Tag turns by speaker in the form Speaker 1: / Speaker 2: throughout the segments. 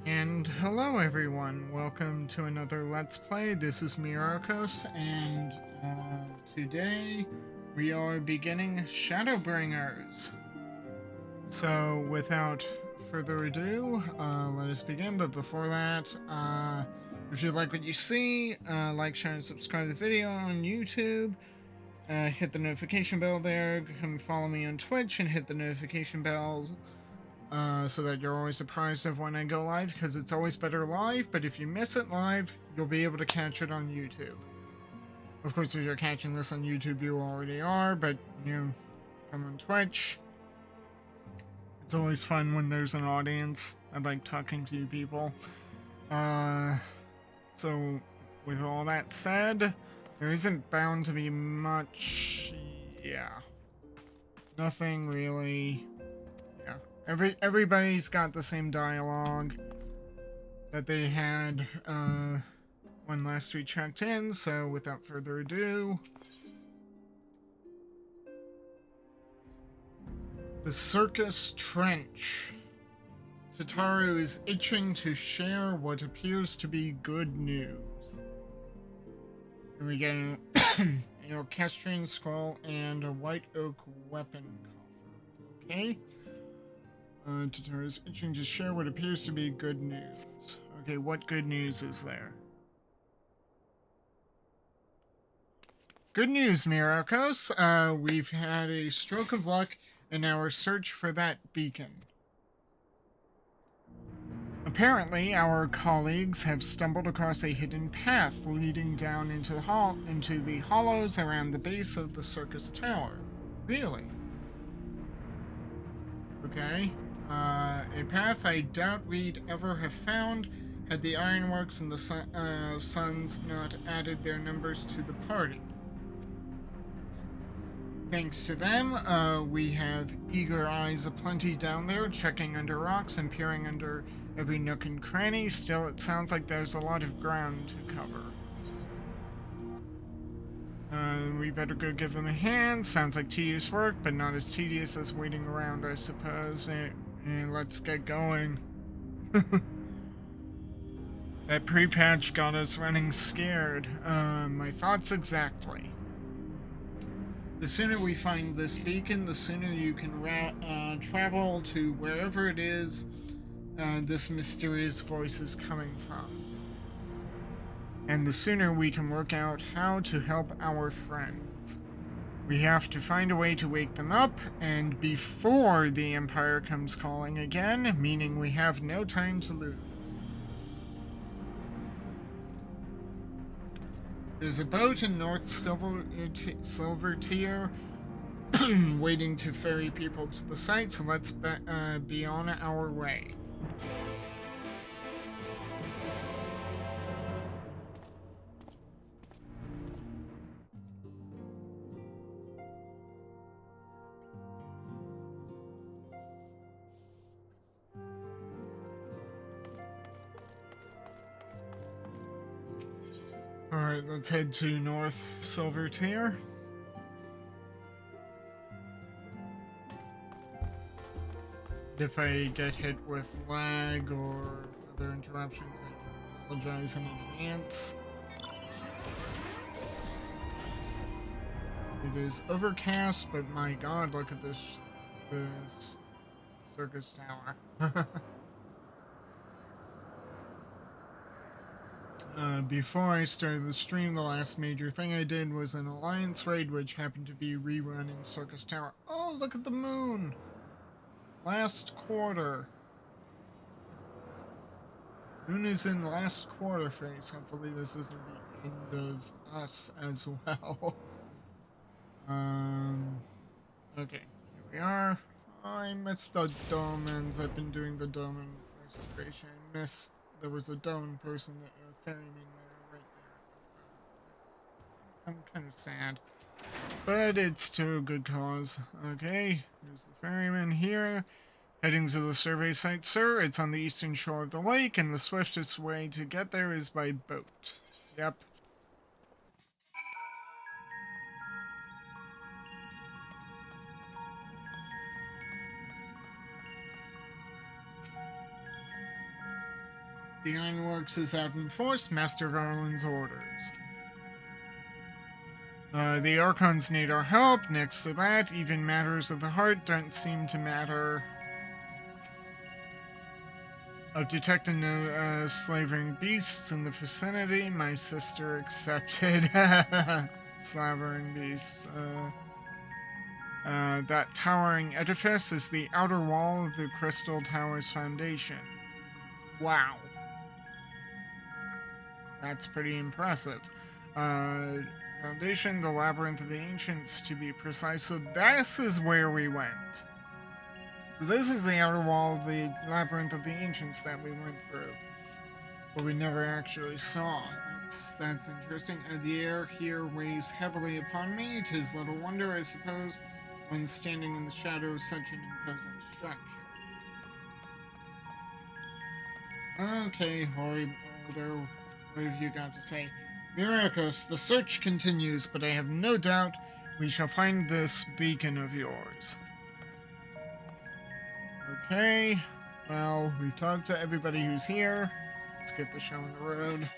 Speaker 1: And hello everyone, welcome to another Let's Play. This is Myrokos, and today we are beginning Shadowbringers. So without further ado, let us begin. But before that, if you like what you see, like, share, and subscribe to the video on YouTube. Hit the notification bell there, come follow me on Twitch and hit the notification bells so that you're always apprised of when I go live, because it's always better live, but if you miss it live, you'll be able to catch it on YouTube. Of course, if you're catching this on YouTube, you already are, but, you know, come on Twitch. It's always fun when there's an audience. I like talking to you people. So, with all that said, there isn't bound to be much, nothing really. Everybody's got the same dialogue that they had when last we checked in, so without further ado, the Circus Trench. Tataru is itching to share what appears to be good news. And we get an orchestrion scroll and a white oak weapon coffer. Okay. Tataru is itching to share what appears to be good news. Okay, what good news is there? Good news, Myrokos. We've had a stroke of luck in our search for that beacon. Apparently, our colleagues have stumbled across a hidden path leading down into the hollows around the base of the circus tower. Really? Okay. A path I doubt we'd ever have found had the Ironworks and the Suns not added their numbers to the party. Thanks to them, we have eager eyes aplenty down there, checking under rocks and peering under every nook and cranny. Still, it sounds like there's a lot of ground to cover. We better go give them a hand. Sounds like tedious work, but not as tedious as waiting around, I suppose. And let's get going. That pre-patch got us running scared. My thoughts exactly. The sooner we find this beacon, the sooner you can travel to wherever it is this mysterious voice is coming from. And the sooner we can work out how to help our friends. We have to find a way to wake them up, and before the Empire comes calling again, meaning we have no time to lose. There's a boat in North Silvertier waiting to ferry people to the site, so let's be on our way. Alright, let's head to North Silvertier. If I get hit with lag or other interruptions, I apologize in advance. It is overcast, but my god, look at this circus tower. Before I started the stream, the last major thing I did was an Alliance raid, which happened to be rerunning Circus Tower. Oh, look at the moon! Last quarter. Moon is in the last quarter phase. Hopefully this isn't the end of us as well. Okay, here we are. I missed the domens. I've been doing the domen registration. I missed there was a domen person that ferryman there right there. I'm kind of sad, but it's to a good cause. Okay, here's the ferryman here. Heading to the survey site, sir. It's on the eastern shore of the lake, and the swiftest way to get there is by boat. Yep. The ironworks is out in force. Master Garland's orders. The Archons need our help. Next to that, even matters of the heart don't seem to matter. Of detecting no slavering beasts in the vicinity, my sister accepted. Slavering beasts. That towering edifice is the outer wall of the Crystal Tower's foundation. Wow. That's pretty impressive. Foundation, the Labyrinth of the Ancients, to be precise. So this is where we went. So this is the outer wall of the Labyrinth of the Ancients that we went through. But we never actually saw. That's interesting. The air here weighs heavily upon me. 'Tis little wonder, I suppose, when standing in the shadow of such an imposing structure. Okay, Older, what have you got to say? Myrokos, the search continues, but I have no doubt we shall find this beacon of yours. Okay, well, we've talked to everybody who's here. Let's get the show on the road.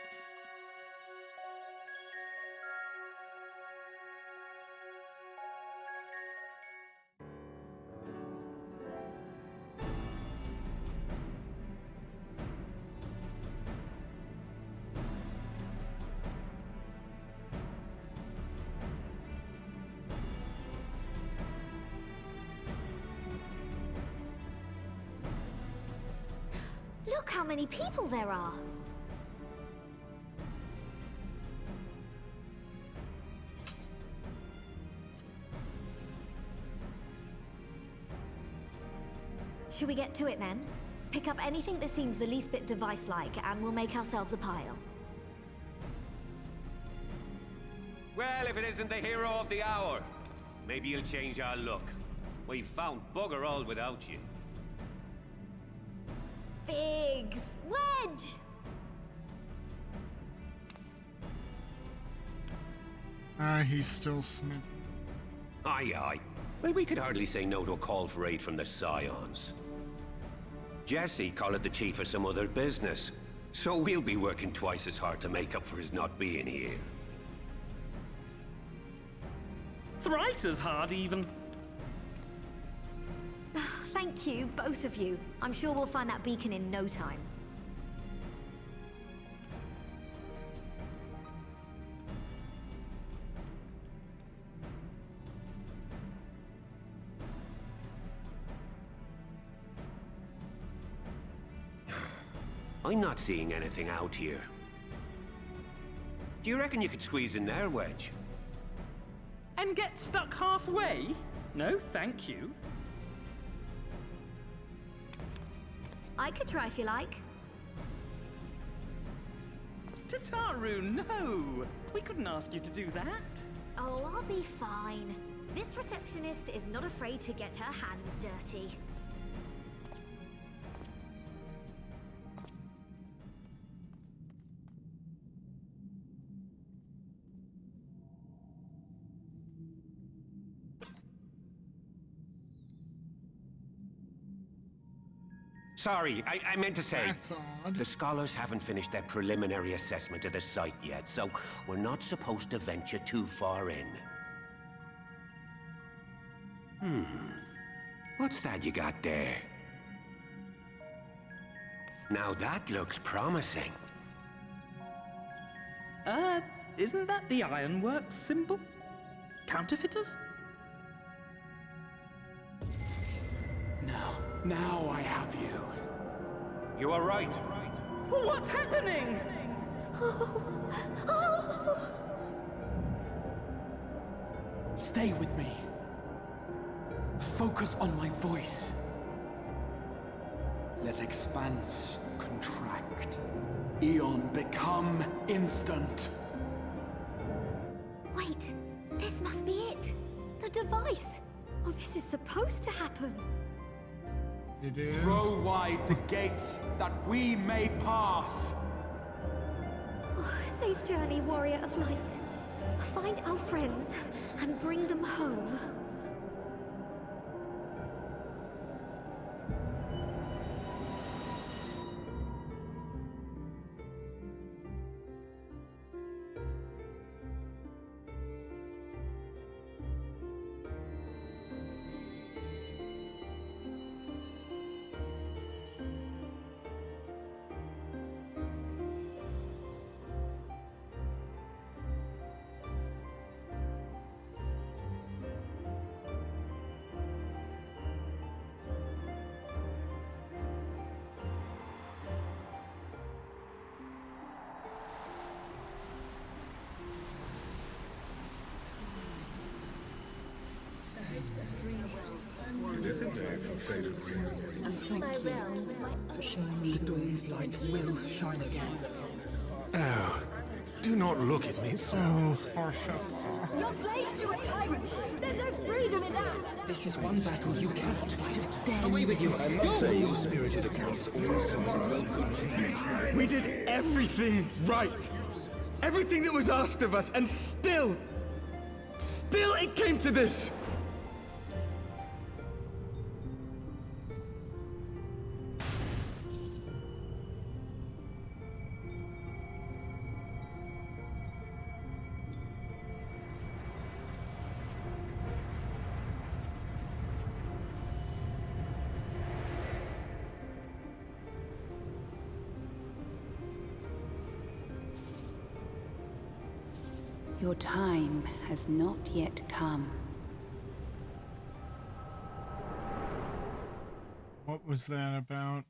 Speaker 2: Look how many people there are! Should we get to it then? Pick up anything that seems the least bit device-like, and we'll make ourselves a pile.
Speaker 3: Well, if it isn't the hero of the hour, maybe you'll change our look. We've found bugger all without you.
Speaker 2: Biggs! Wedge!
Speaker 1: He's still smitten.
Speaker 3: Aye, aye. Well, we could hardly say no to a call for aid from the Scions. Jesse called the chief for some other business, so we'll be working twice as hard to make up for his not being here.
Speaker 4: Thrice as hard, even.
Speaker 2: Thank you, both of you. I'm sure we'll find that beacon in no time.
Speaker 3: I'm not seeing anything out here. Do you reckon you could squeeze in there, Wedge?
Speaker 4: And get stuck halfway? No, thank you.
Speaker 2: I could try if you like.
Speaker 4: Tataru, no! We couldn't ask you to do that.
Speaker 2: Oh, I'll be fine. This receptionist is not afraid to get her hands dirty.
Speaker 3: Sorry, I meant to say...
Speaker 1: That's odd.
Speaker 3: The scholars haven't finished their preliminary assessment of the site yet, so we're not supposed to venture too far in. What's that you got there? Now that looks promising.
Speaker 4: Isn't that the Ironworks symbol? Counterfeiters?
Speaker 5: Now I have you.
Speaker 3: You are right.
Speaker 4: What's happening?
Speaker 5: Stay with me. Focus on my voice. Let expanse contract. Eon become instant.
Speaker 2: Wait, this must be it. The device. Oh, this is supposed to happen.
Speaker 1: It is.
Speaker 5: Throw wide the gates that we may pass.
Speaker 2: Oh, safe journey, warrior of light. Find our friends and bring them home.
Speaker 6: It is a day for faded reunions.
Speaker 2: My realm with my
Speaker 7: For showing me the dawn's light will shine again.
Speaker 6: Oh, do not look at me so.
Speaker 1: Horseshit.
Speaker 2: You're slaves to a tyrant! There's no freedom in that!
Speaker 7: This is one battle you cannot fight.
Speaker 4: Away with you!
Speaker 8: I must say, your spirited accounts always comes in well good.
Speaker 5: We did everything right. Everything that was asked of us, and still it came to this.
Speaker 9: Your time has not yet come.
Speaker 1: What was that about?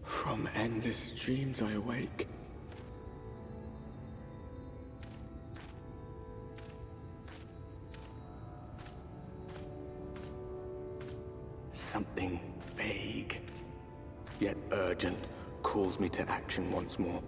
Speaker 5: From endless dreams I awake. Something vague, yet urgent, calls me to action once more.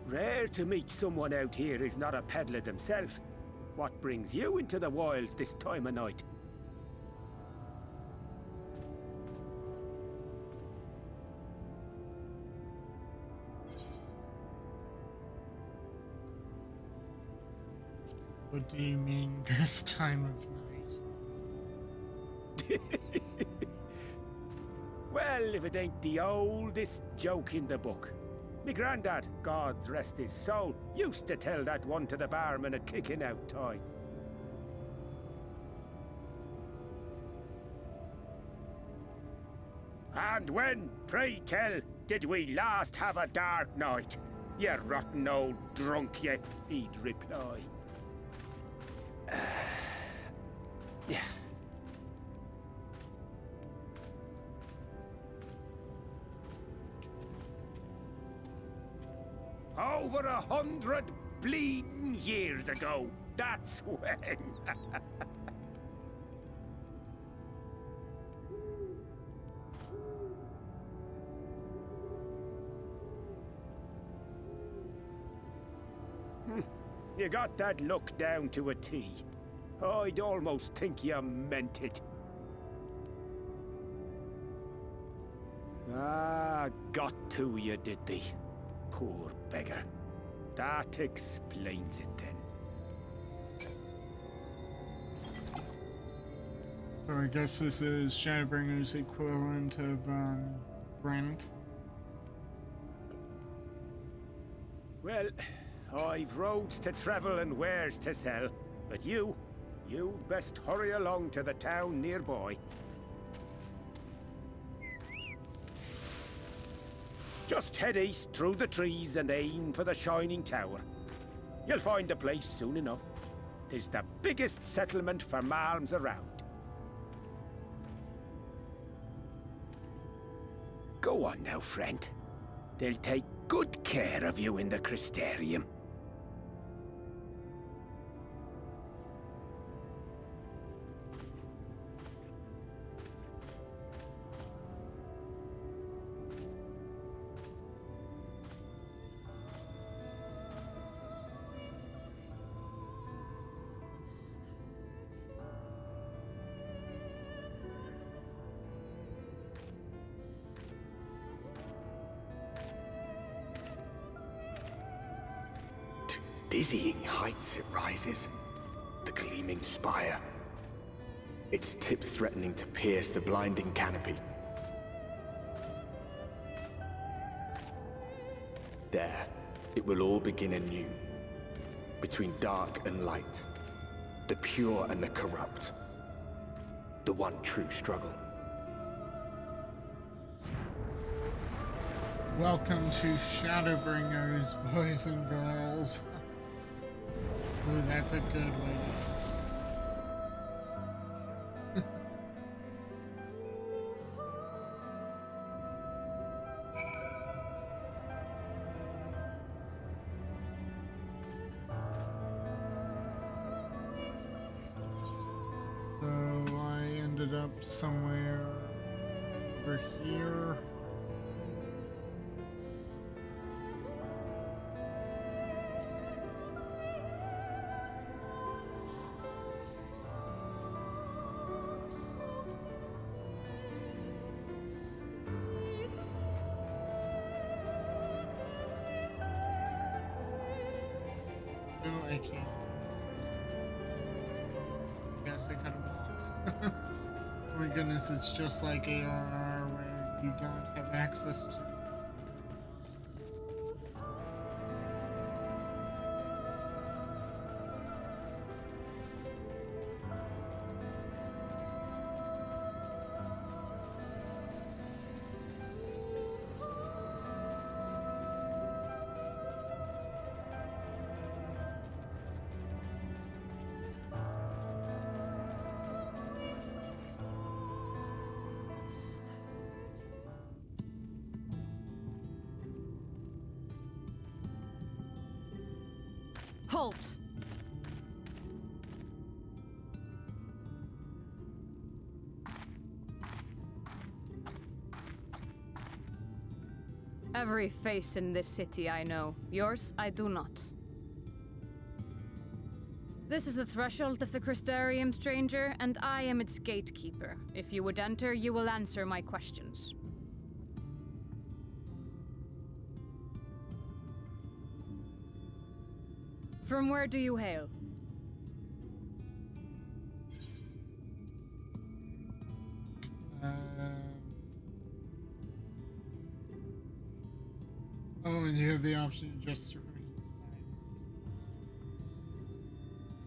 Speaker 10: Rare to meet someone out here who's not a peddler themselves. What brings you into the wilds this time of night?
Speaker 1: What do you mean this time of night?
Speaker 10: Well, if it ain't the oldest joke in the book. Me granddad, God's rest his soul, used to tell that one to the barman at kicking out time. And when, pray tell, did we last have a dark night? You rotten old drunk, you, he'd reply. Yeah. Over 100 bleeding years ago, that's when. You got that look down to a T. I'd almost think you meant it. Ah, got to you, did they? Poor beggar. That explains it then.
Speaker 1: So I guess this is Shadowbringers' equivalent of Brent.
Speaker 10: Well, I've roads to travel and wares to sell, but you'd best hurry along to the town nearby. Just head east through the trees and aim for the Shining Tower. You'll find the place soon enough. 'Tis the biggest settlement for malms around. Go on now, friend. They'll take good care of you in the Crystarium.
Speaker 5: Dizzying heights it rises, the gleaming spire, its tip threatening to pierce the blinding canopy. There, it will all begin anew, between dark and light, the pure and the corrupt, the one true struggle.
Speaker 1: Welcome to Shadowbringers, boys and girls. Ooh, that's a good way to... So I ended up somewhere over here. No, I can't. Guess I kind of walk. Oh my goodness, it's just like ARR where you don't have access to.
Speaker 11: Halt! Every face in this city I know. Yours, I do not. This is the threshold of the Crystarium, stranger, and I am its gatekeeper. If you would enter, you will answer my questions. From where do you hail?
Speaker 1: Oh, and you have the option to just remain silent.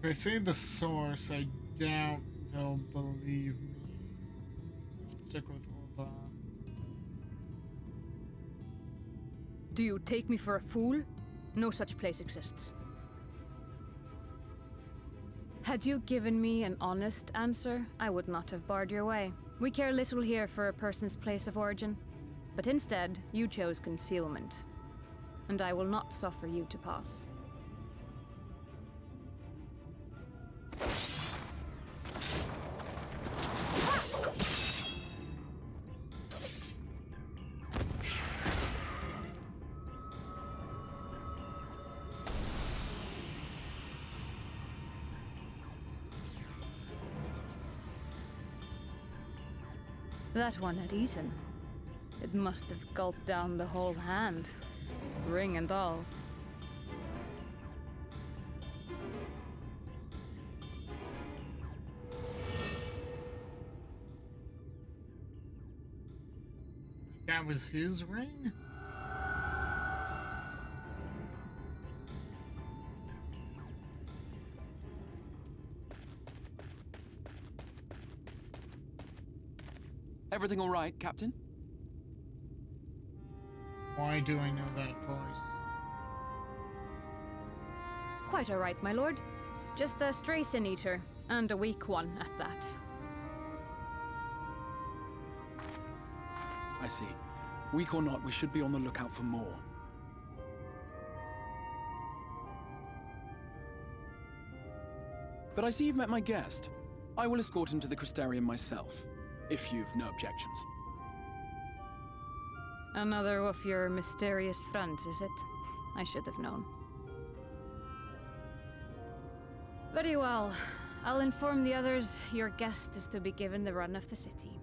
Speaker 1: If I say the source, I doubt they'll believe me. So I'll stick with Ulda.
Speaker 11: Do you take me for a fool? No such place exists. Had you given me an honest answer, I would not have barred your way. We care little here for a person's place of origin. But instead, you chose concealment. And I will not suffer you to pass. That one had eaten. It must have gulped down the whole hand, ring and all.
Speaker 1: That was his ring?
Speaker 12: Everything all right, Captain?
Speaker 1: Why do I know that voice?
Speaker 11: Quite all right, my lord. Just a stray sin eater, and a weak one at that.
Speaker 12: I see. Weak or not, we should be on the lookout for more. But I see you've met my guest. I will escort him to the Crystarium myself, if you've no objections.
Speaker 11: Another of your mysterious friends, is it? I should have known. Very well. I'll inform the others your guest is to be given the run of the city.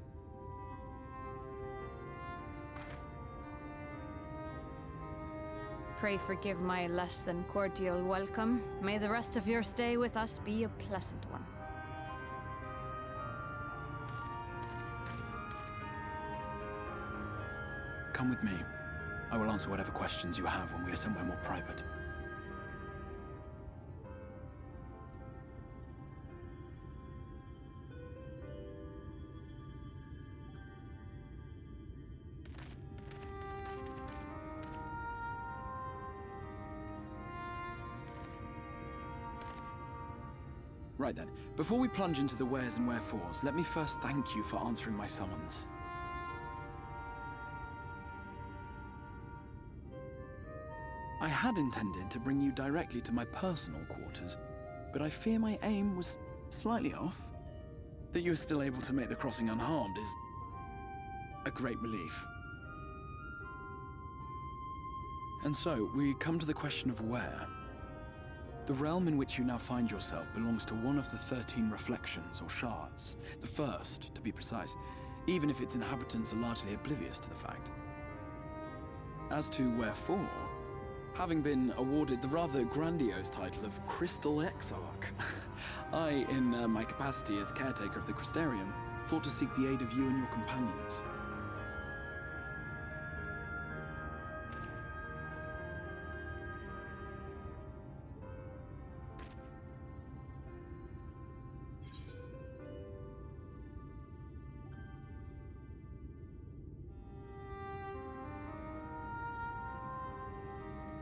Speaker 11: Pray forgive my less than cordial welcome. May the rest of your stay with us be a pleasant one.
Speaker 12: Come with me. I will answer whatever questions you have when we are somewhere more private. Right then, before we plunge into the wheres and wherefores, let me first thank you for answering my summons. I had intended to bring you directly to my personal quarters, but I fear my aim was slightly off. That you are still able to make the crossing unharmed is a great relief. And so, we come to the question of where. The realm in which you now find yourself belongs to one of the 13 reflections, or shards. The first, to be precise, even if its inhabitants are largely oblivious to the fact. As to wherefore, having been awarded the rather grandiose title of Crystal Exarch, I, in my capacity as caretaker of the Crystarium, thought to seek the aid of you and your companions.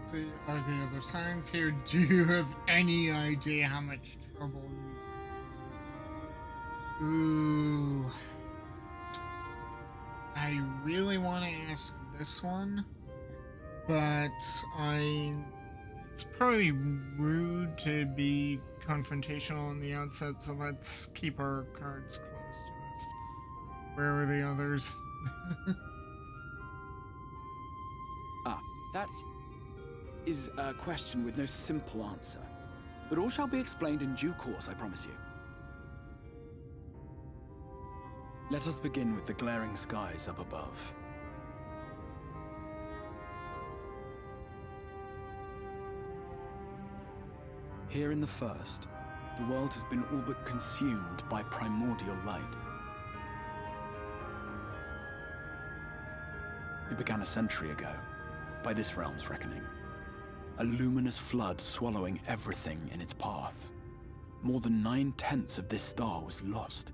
Speaker 1: See, are the other signs here? Do you have any idea how much trouble you've caused? Ooh. I really want to ask this one, but it's probably rude to be confrontational on the outset, so let's keep our cards close to us. Where were the others?
Speaker 12: That is a question with no simple answer. But all shall be explained in due course, I promise you. Let us begin with the glaring skies up above. Here in the first, the world has been all but consumed by primordial light. It began a century ago, by this realm's reckoning. A luminous flood swallowing everything in its path. More than 9/10 of this star was lost.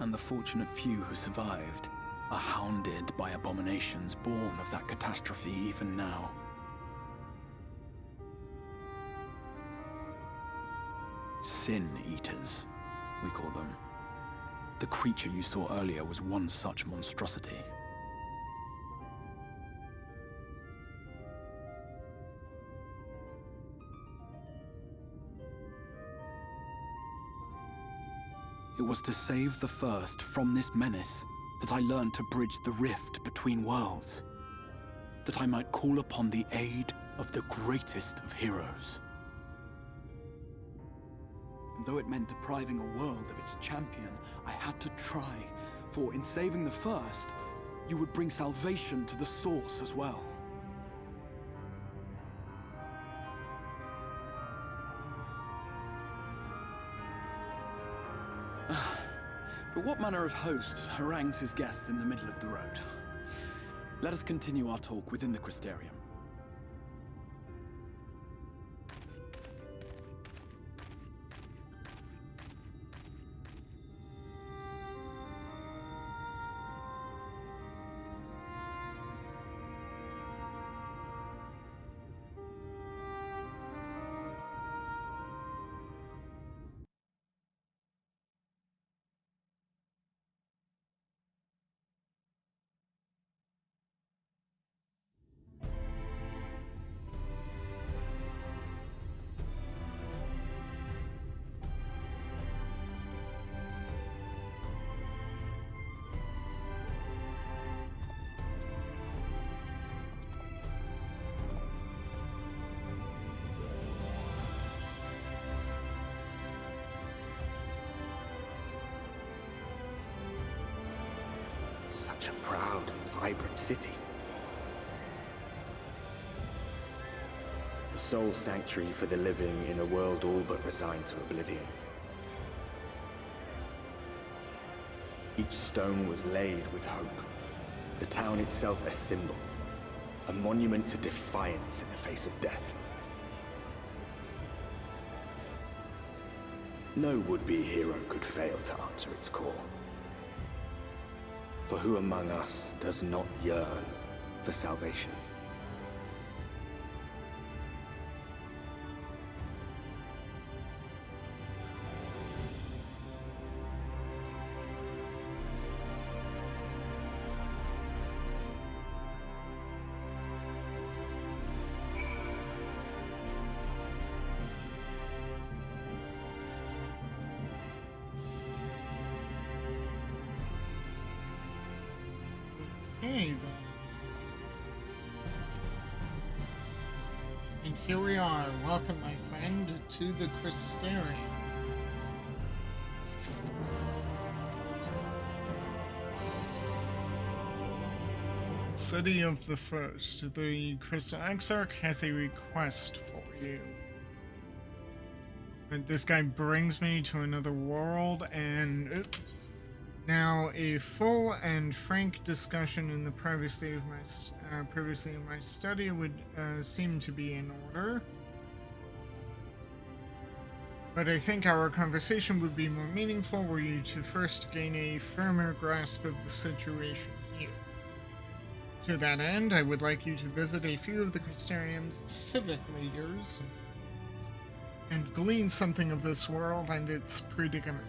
Speaker 12: And the fortunate few who survived are hounded by abominations born of that catastrophe even now. Sin Eaters, we call them. The creature you saw earlier was one such monstrosity. It was to save the first from this menace that I learned to bridge the rift between worlds. That I might call upon the aid of the greatest of heroes. And though it meant depriving a world of its champion, I had to try, For in saving the first, you would bring salvation to the source as well. But what manner of host harangues his guests in the middle of the road? Let us continue our talk within the Crystarium.
Speaker 5: Such a proud and vibrant city. The sole sanctuary for the living in a world all but resigned to oblivion. Each stone was laid with hope. The town itself a symbol, a monument to defiance in the face of death. No would-be hero could fail to answer its call. For who among us does not yearn for salvation?
Speaker 1: Okay, then. And here we are. Welcome, my friend, to the Crystarium. City of the First. The Crystal Exarch has a request for you. And this guy brings me to another world, and now a full and frank discussion in the privacy of my study would seem to be in order. But I think our conversation would be more meaningful were you to first gain a firmer grasp of the situation here. To that end, I would like you to visit a few of the Crystarium's civic leaders and glean something of this world and its predicament.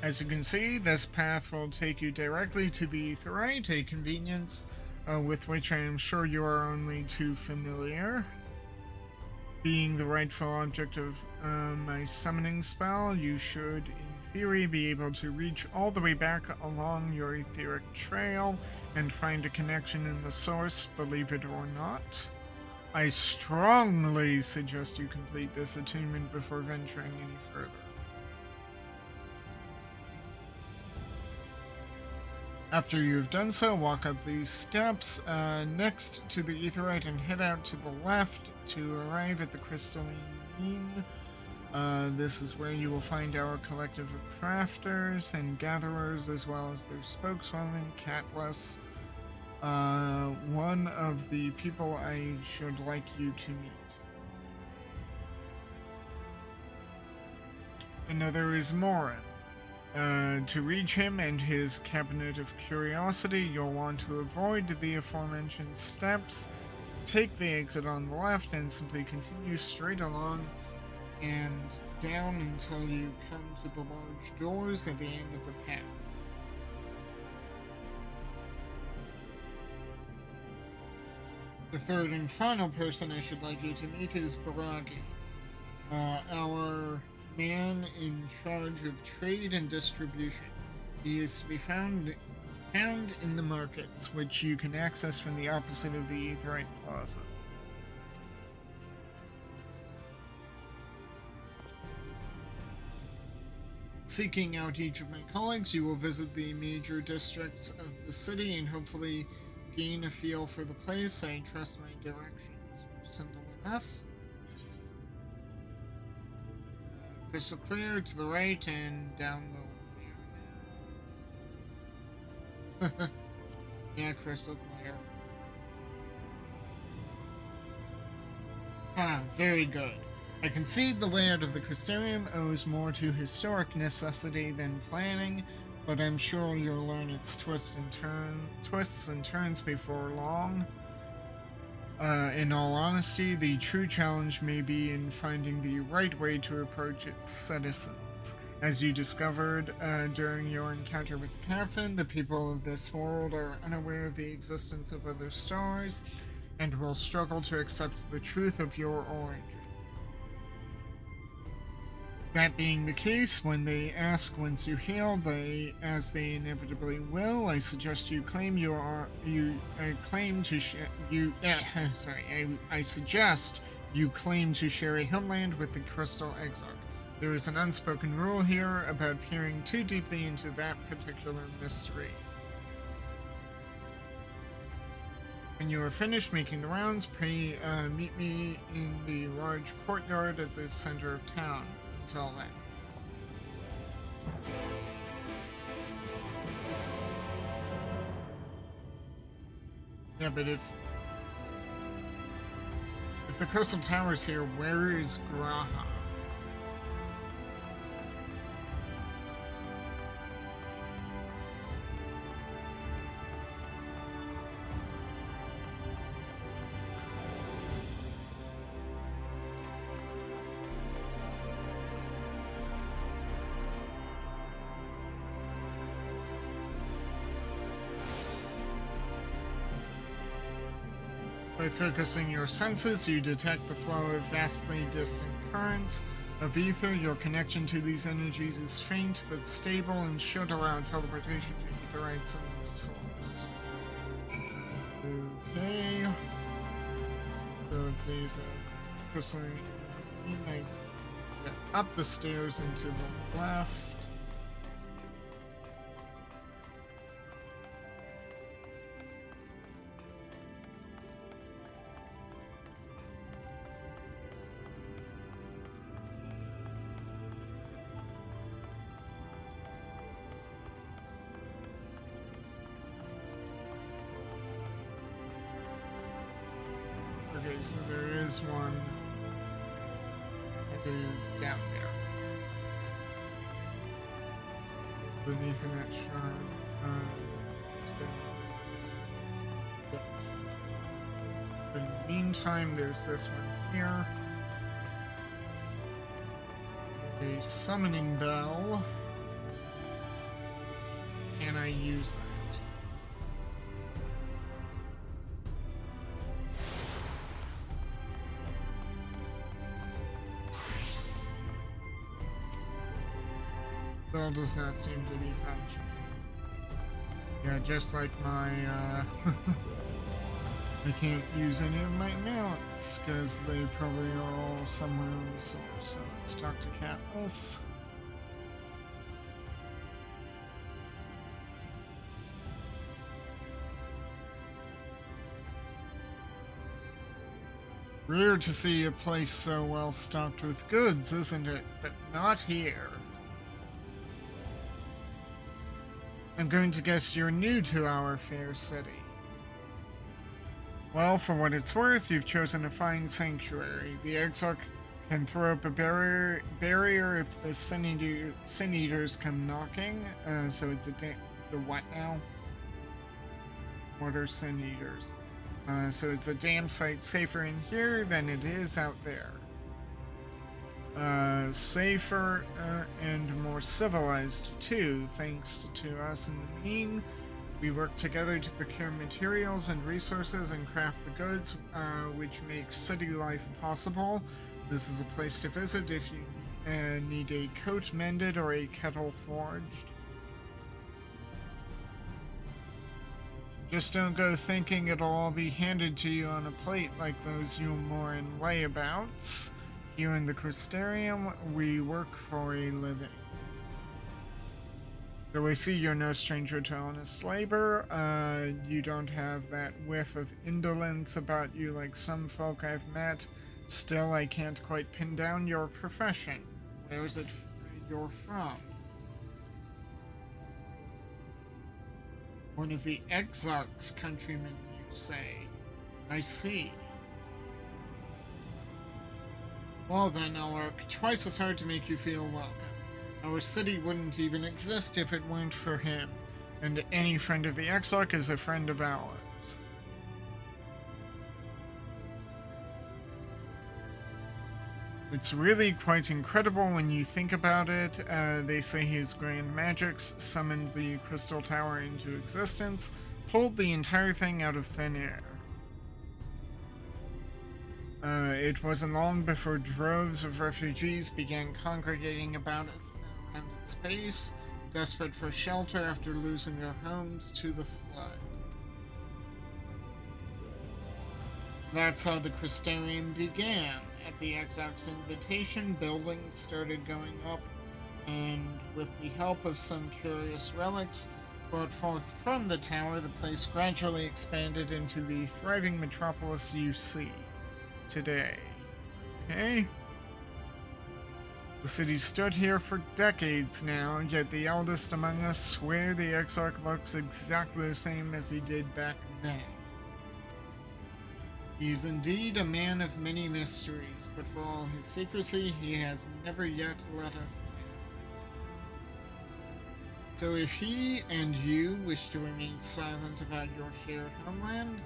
Speaker 1: As you can see, this path will take you directly to the Aetheryte, a convenience with which I am sure you are only too familiar. Being the rightful object of my summoning spell, you should, in theory, be able to reach all the way back along your etheric trail and find a connection in the source, believe it or not. I strongly suggest you complete this attunement before venturing any further. After you've done so, walk up these steps next to the Aetheryte and head out to the left to arrive at the Crystalline Mean. This is where you will find our collective of crafters and gatherers, as well as their spokeswoman, Catless, one of the people I should like you to meet. Another is Morin. To reach him and his Cabinet of Curiosity, you'll want to avoid the aforementioned steps, take the exit on the left, and simply continue straight along and down until you come to the large doors at the end of the path. The third and final person I should like you to meet is Baragi, our man in charge of trade and distribution. He is to be found in the markets, which you can access from the opposite of the Aetheryte Plaza. Seeking out each of my colleagues, you will visit the major districts of the city and hopefully gain a feel for the place. I trust my directions were simple enough. Crystal clear to the right and down the way. Yeah, crystal clear. Ah, very good. I concede the layout of the Crystarium owes more to historic necessity than planning, but I'm sure you'll learn its twists and turns before long. In all honesty, the true challenge may be in finding the right way to approach its citizens. As you discovered during your encounter with the captain, the people of this world are unaware of the existence of other stars and will struggle to accept the truth of your origin. That being the case, when they ask whence you hail, as they inevitably will, I suggest you claim I suggest you claim to share a homeland with the Crystal Exarch. There is an unspoken rule here about peering too deeply into that particular mystery. When you are finished making the rounds, pray meet me in the large courtyard at the center of town. Until then. Yeah, but if the Crystal Tower's here, where is Graha? By focusing your senses, you detect the flow of vastly distant currents of ether. Your connection to these energies is faint but stable and should allow teleportation to etherites and souls. Okay. So let's use a crystalline knife. Get up the stairs and to the left. Okay, so there is one that is down there. Beneath in that shard. It's down. But in the meantime, there's this one here. A summoning bell. Can I use that? Bell does not seem to be functioning. Yeah, just like my, I can't use any of my mounts, because they probably are all somewhere on the source. So let's talk to Katniss. Rare to see a place so well stocked with goods, isn't it? But not here. I'm going to guess you're new to our fair city. Well, for what it's worth, you've chosen a fine sanctuary. The Exarch can throw up a barrier if the Sin Eaters come knocking. So it's the what now? What are Sin Eaters? So it's a damn sight safer in here than it is out there. Safer and more civilized too, thanks to us in the mean. We work together to procure materials and resources and craft the goods, which makes city life possible. This is a place to visit if you need a coat mended or a kettle forged. Just don't go thinking it'll all be handed to you on a plate like those Yulmoran layabouts. Here in the Crystarium, we work for a living. So we see you're no stranger to honest labor. You don't have that whiff of indolence about you like some folk I've met. Still, I can't quite pin down your profession. Where is it you're from? One of the Exarch's countrymen, you say. I see. Well then, I'll work twice as hard to make you feel welcome. Our city wouldn't even exist if it weren't for him, and any friend of the Exarch is a friend of ours. It's really quite incredible when you think about it. They say his grand magics summoned the Crystal Tower into existence, pulled the entire thing out of thin air. It wasn't long before droves of refugees began congregating around its base, desperate for shelter after losing their homes to the flood. That's how the Crystarium began. At the Exarch's invitation, buildings started going up, and with the help of some curious relics brought forth from the tower, the place gradually expanded into the thriving metropolis you see today. Okay? The city stood here for decades now, yet the eldest among us swear the Exarch looks exactly the same as he did back then. He is indeed a man of many mysteries, but for all his secrecy, he has never yet let us down. So if he and you wish to remain silent about your shared homeland,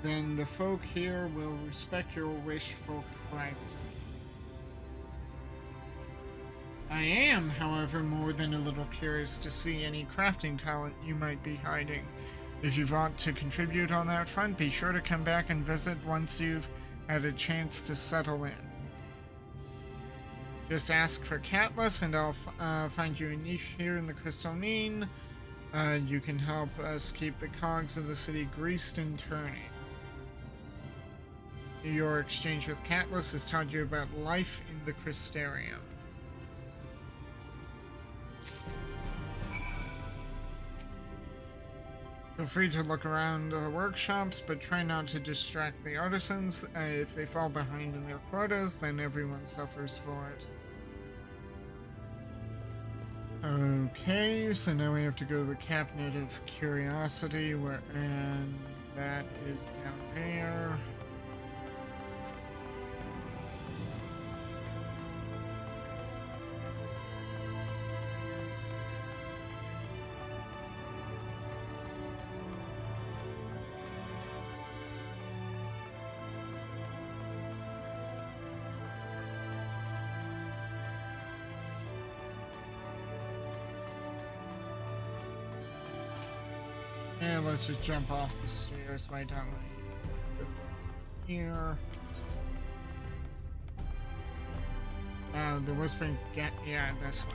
Speaker 1: then the folk here will respect your wish for privacy. I am, however, more than a little curious to see any crafting talent you might be hiding. If you want to contribute on that front, be sure to come back and visit once you've had a chance to settle in. Just ask for Catless and I'll find you a niche here in the Crystal Mine. You can help us keep the cogs of the city greased and turning. Your exchange with Catless has taught you about life in the Crystarium. Feel free to look around the workshops, but try not to distract the artisans. If they fall behind in their quotas, then everyone suffers for it. Okay, so now we have to go to the Cabinet of Curiosity, and that is down there. And let's just jump off the stairs right down here. The Whispering Get, yeah, this way.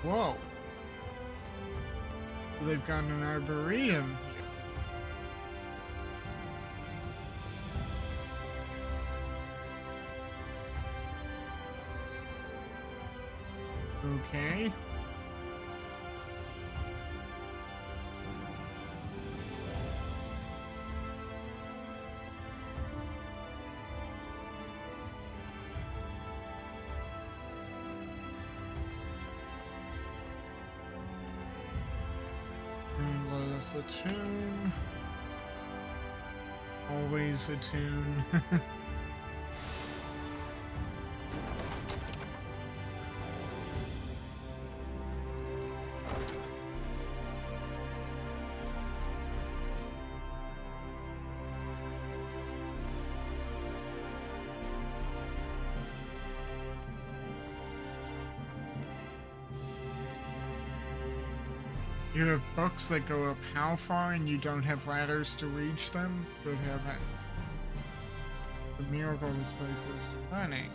Speaker 1: Whoa. They've got an arboretum. Okay. And let us attune. Always attune. You have books that go up how far and you don't have ladders to reach them? Good heavens. It's a miracle this place is running.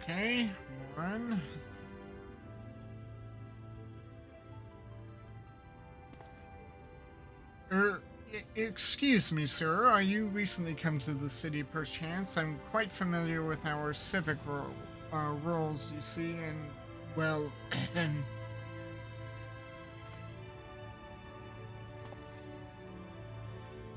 Speaker 1: Okay, Warren. Excuse me, sir. Are you recently come to the city, perchance? I'm quite familiar with our civic roles, you see, and, well,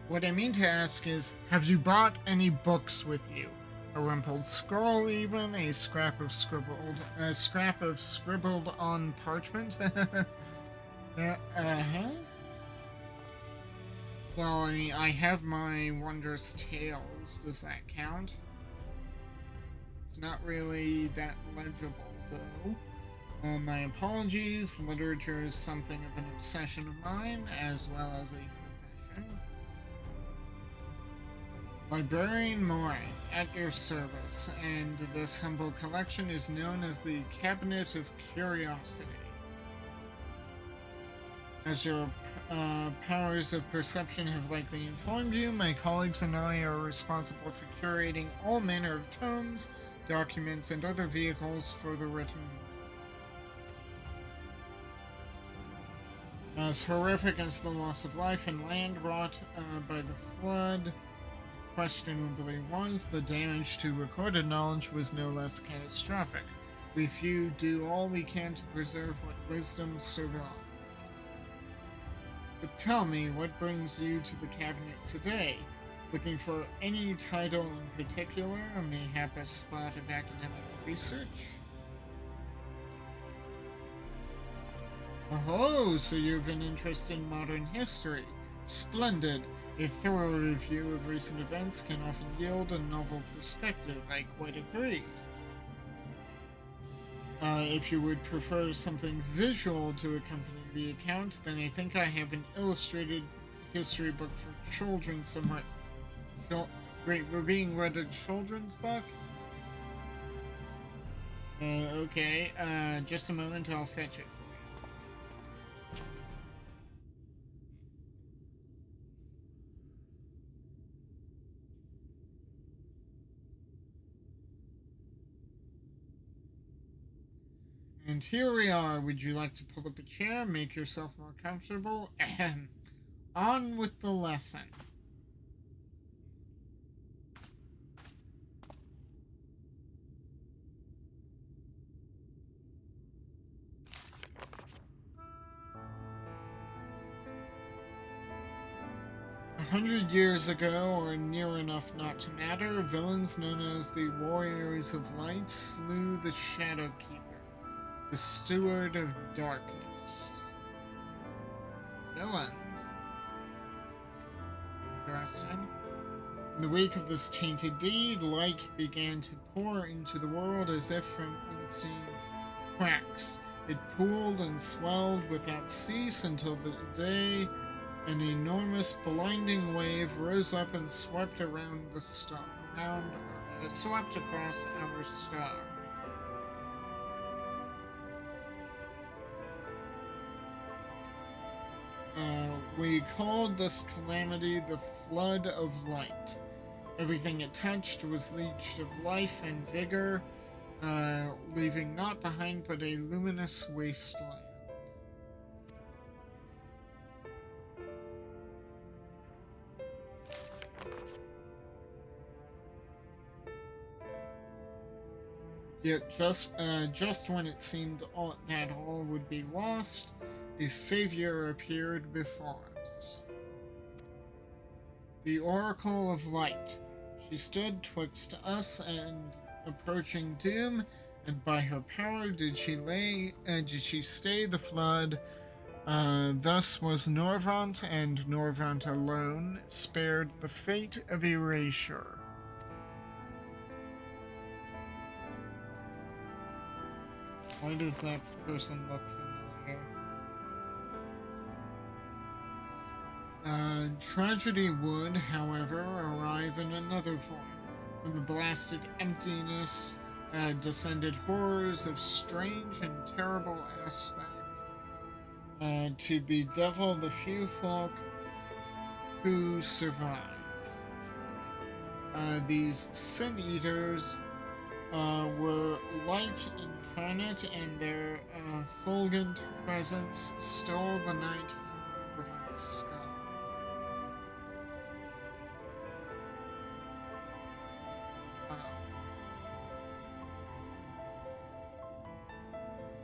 Speaker 1: what I mean to ask is, have you brought any books with you? A rumpled scroll, even? A scrap of scribbled on parchment? Uh-huh. Well, I mean, I have my wondrous tales. Does that count? It's not really that legible, though. My apologies. Literature is something of an obsession of mine, as well as a profession. Librarian Moray, at your service, and this humble collection is known as the Cabinet of Curiosity. As your powers of perception have likely informed you, my colleagues and I are responsible for curating all manner of tomes, documents, and other vehicles for the written word. As horrific as the loss of life and land wrought by the flood questionably was, the damage to recorded knowledge was no less catastrophic. We few do all we can to preserve what wisdom survived. But tell me, what brings you to the cabinet today? Looking for any title in particular, or mayhap a spot of academic research? Oh, so you have an interest in modern history. Splendid. A thorough review of recent events can often yield a novel perspective, I quite agree. If you would prefer something visual to accompany the account, then I think I have an illustrated history book for children somewhere. Wait, we're being read a children's book? Okay, just a moment, I'll fetch it for you. And here we are. Would you like to pull up a chair, make yourself more comfortable? Ahem. On with the lesson. A 100 years ago, or near enough not to matter, villains known as the Warriors of Light slew the Shadowkeeper, the Steward of Darkness. Villains. Interesting. In the wake of this tainted deed, light began to pour into the world as if from unseen cracks. It pooled and swelled without cease until the day an enormous blinding wave rose up and swept around the star, swept across our star. We called this calamity the Flood of Light. Everything it touched was leached of life and vigor, leaving naught behind but a luminous wasteland. Yet just when it seemed that all would be lost, a savior appeared before us. The Oracle of Light. She stood twixt us and approaching doom, and by her power did she stay the flood. Thus was Norvrant, and Norvrant alone, spared the fate of erasure. Why does that person look familiar? Tragedy would, however, arrive in another form. From the blasted emptiness descended horrors of strange and terrible aspect to bedevil the few folk who survived. These sin-eaters were light incarnate, and their fulgent presence stole the night from the sky.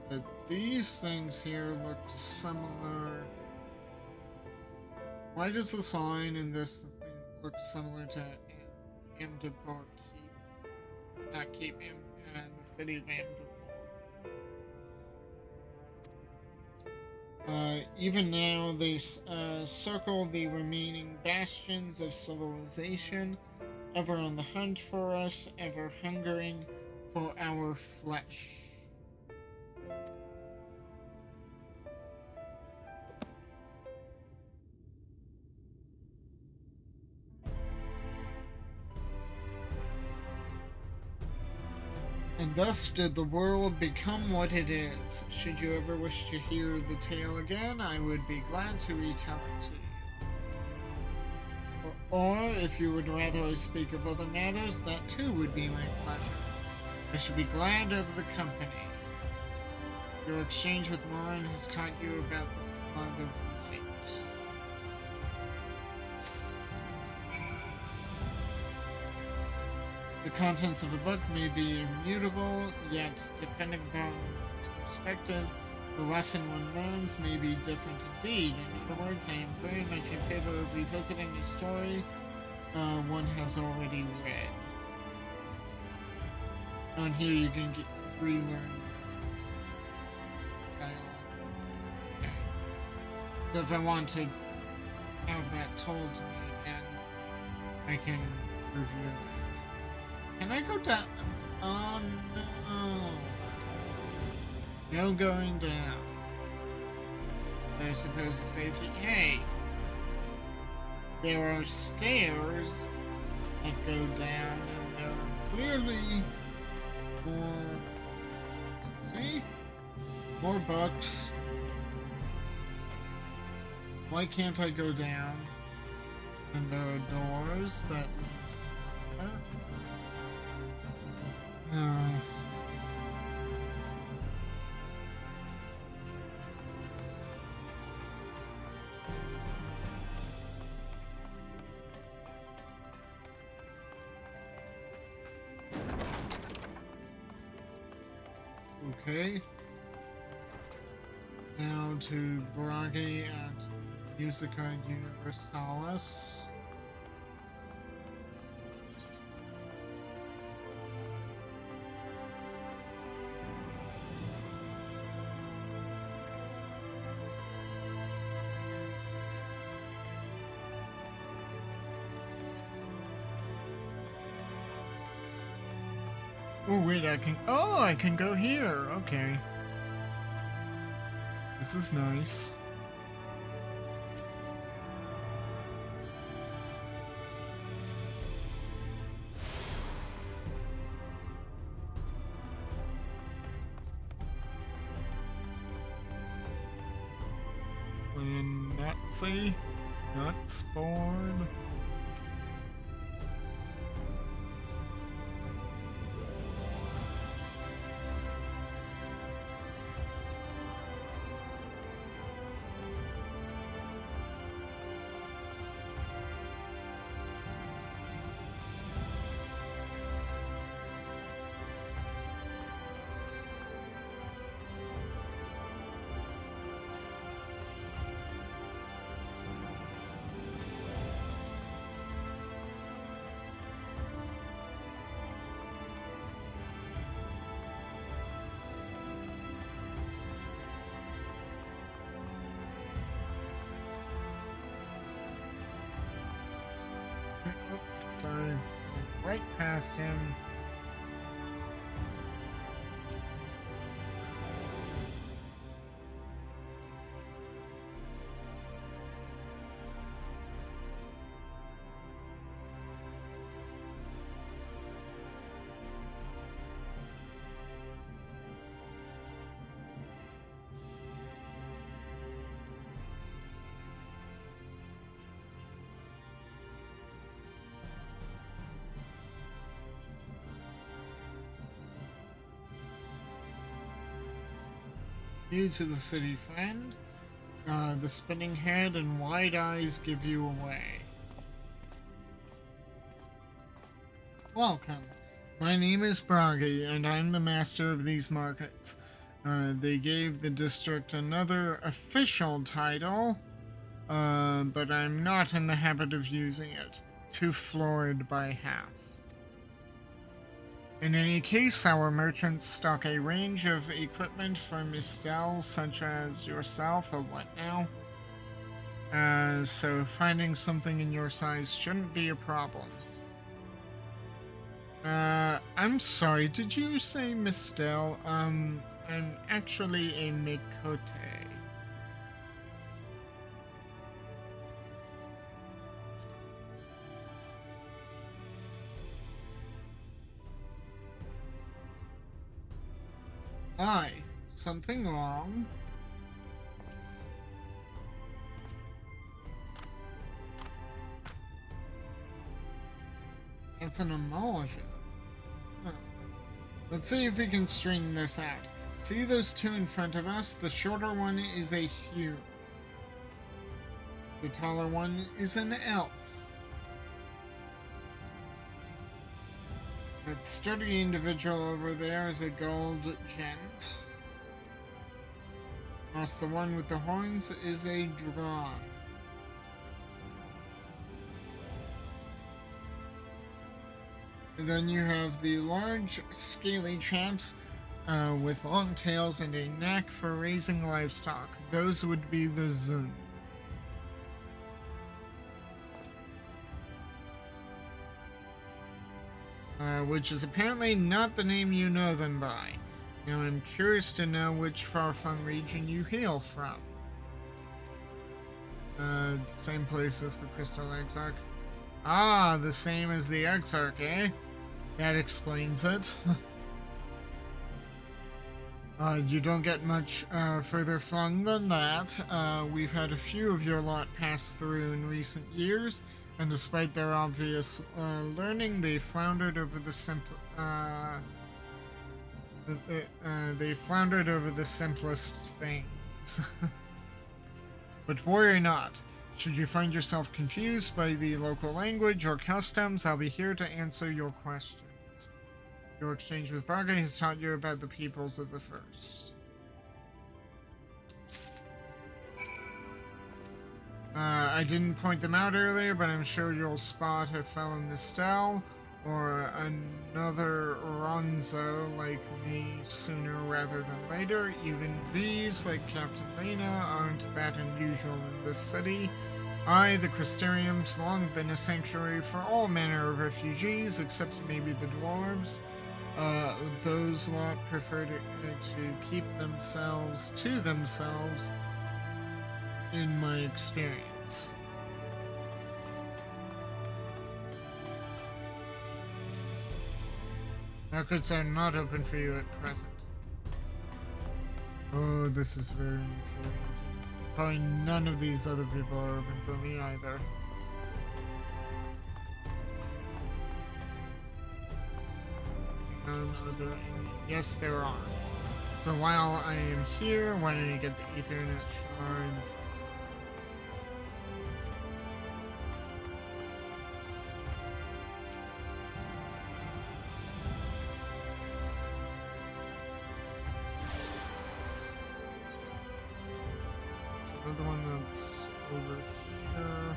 Speaker 1: But these things here look similar. Why does the sign in this thing look similar to Amdapur Keep? Not Keep, the city of Amdapur. Even now, they circle the remaining bastions of civilization, ever on the hunt for us, ever hungering for our flesh. And thus did the world become what it is. Should you ever wish to hear the tale again, I would be glad to retell it to you. Or if you would rather I speak of other matters, that too would be my pleasure. I should be glad of the company. Your exchange with Morin has taught you about the flood of light. The contents of a book may be immutable, yet depending upon its perspective, the lesson one learns may be different indeed. In other words, I am very much in favor of revisiting a story one has already read. On here you can relearn dialogue. Okay. So if I want to have that told to me again, I can review it. Can I go down? Oh no. No going down. I suppose it's safety. Hey! There are stairs that go down, and there are clearly more. See? More books. Why can't I go down? And there are doors that. Okay. Now to Bragi at Musica Universalis. Oh wait, I can go here. Okay. This is nice. When Nazi, not spawn. Sorry, right past him. New to the city, friend. The spinning head and wide eyes give you away. Welcome. My name is Bragi, and I'm the master of these markets. They gave the district another official title, but I'm not in the habit of using it. Too florid by half. In any case, our merchants stock a range of equipment for Mistel, such as yourself, or what now? So finding something in your size shouldn't be a problem. I'm sorry, did you say Mistel? I'm actually a Mikote. Why? Something wrong? It's an emulsion. Huh. Let's see if we can string this out. See those two in front of us? The shorter one is a human. The taller one is an elf. That sturdy individual over there is a gold gent. Whilst the one with the horns is a drawn. And then you have the large, scaly tramps with long tails and a knack for raising livestock. Those would be the Zun. Which is apparently not the name you know them by. Now I'm curious to know which far-flung region you hail from. Same place as the Crystal Exarch. Ah, the same as the Exarch, eh? That explains it. You don't get much further flung than that. We've had a few of your lot pass through in recent years, and despite their obvious learning, they floundered over the simplest things. But worry not. Should you find yourself confused by the local language or customs, I'll be here to answer your questions. Your exchange with Braga has taught you about the peoples of the First. I didn't point them out earlier, but I'm sure you'll spot a fellow Mistel or another Ronzo like me sooner rather than later. Even V's like Captain Lena aren't that unusual in this city. I, the Crystarium's long been a sanctuary for all manner of refugees, except maybe the dwarves. Those lot prefer to keep themselves to themselves, in my experience. Markets are not open for you at present. Oh, this is very infuriating. Probably none of these other people are open for me either. Yes, there are. So while I am here, why don't you get the Ethernet shards? Another one that's over here.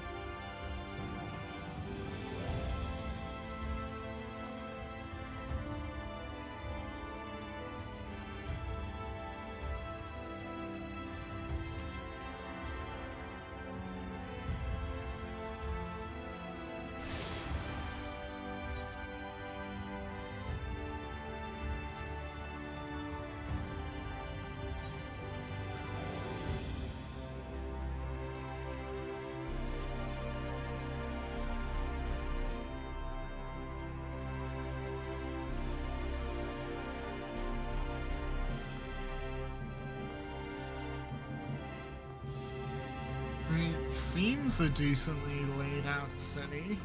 Speaker 1: It seems a decently laid out city.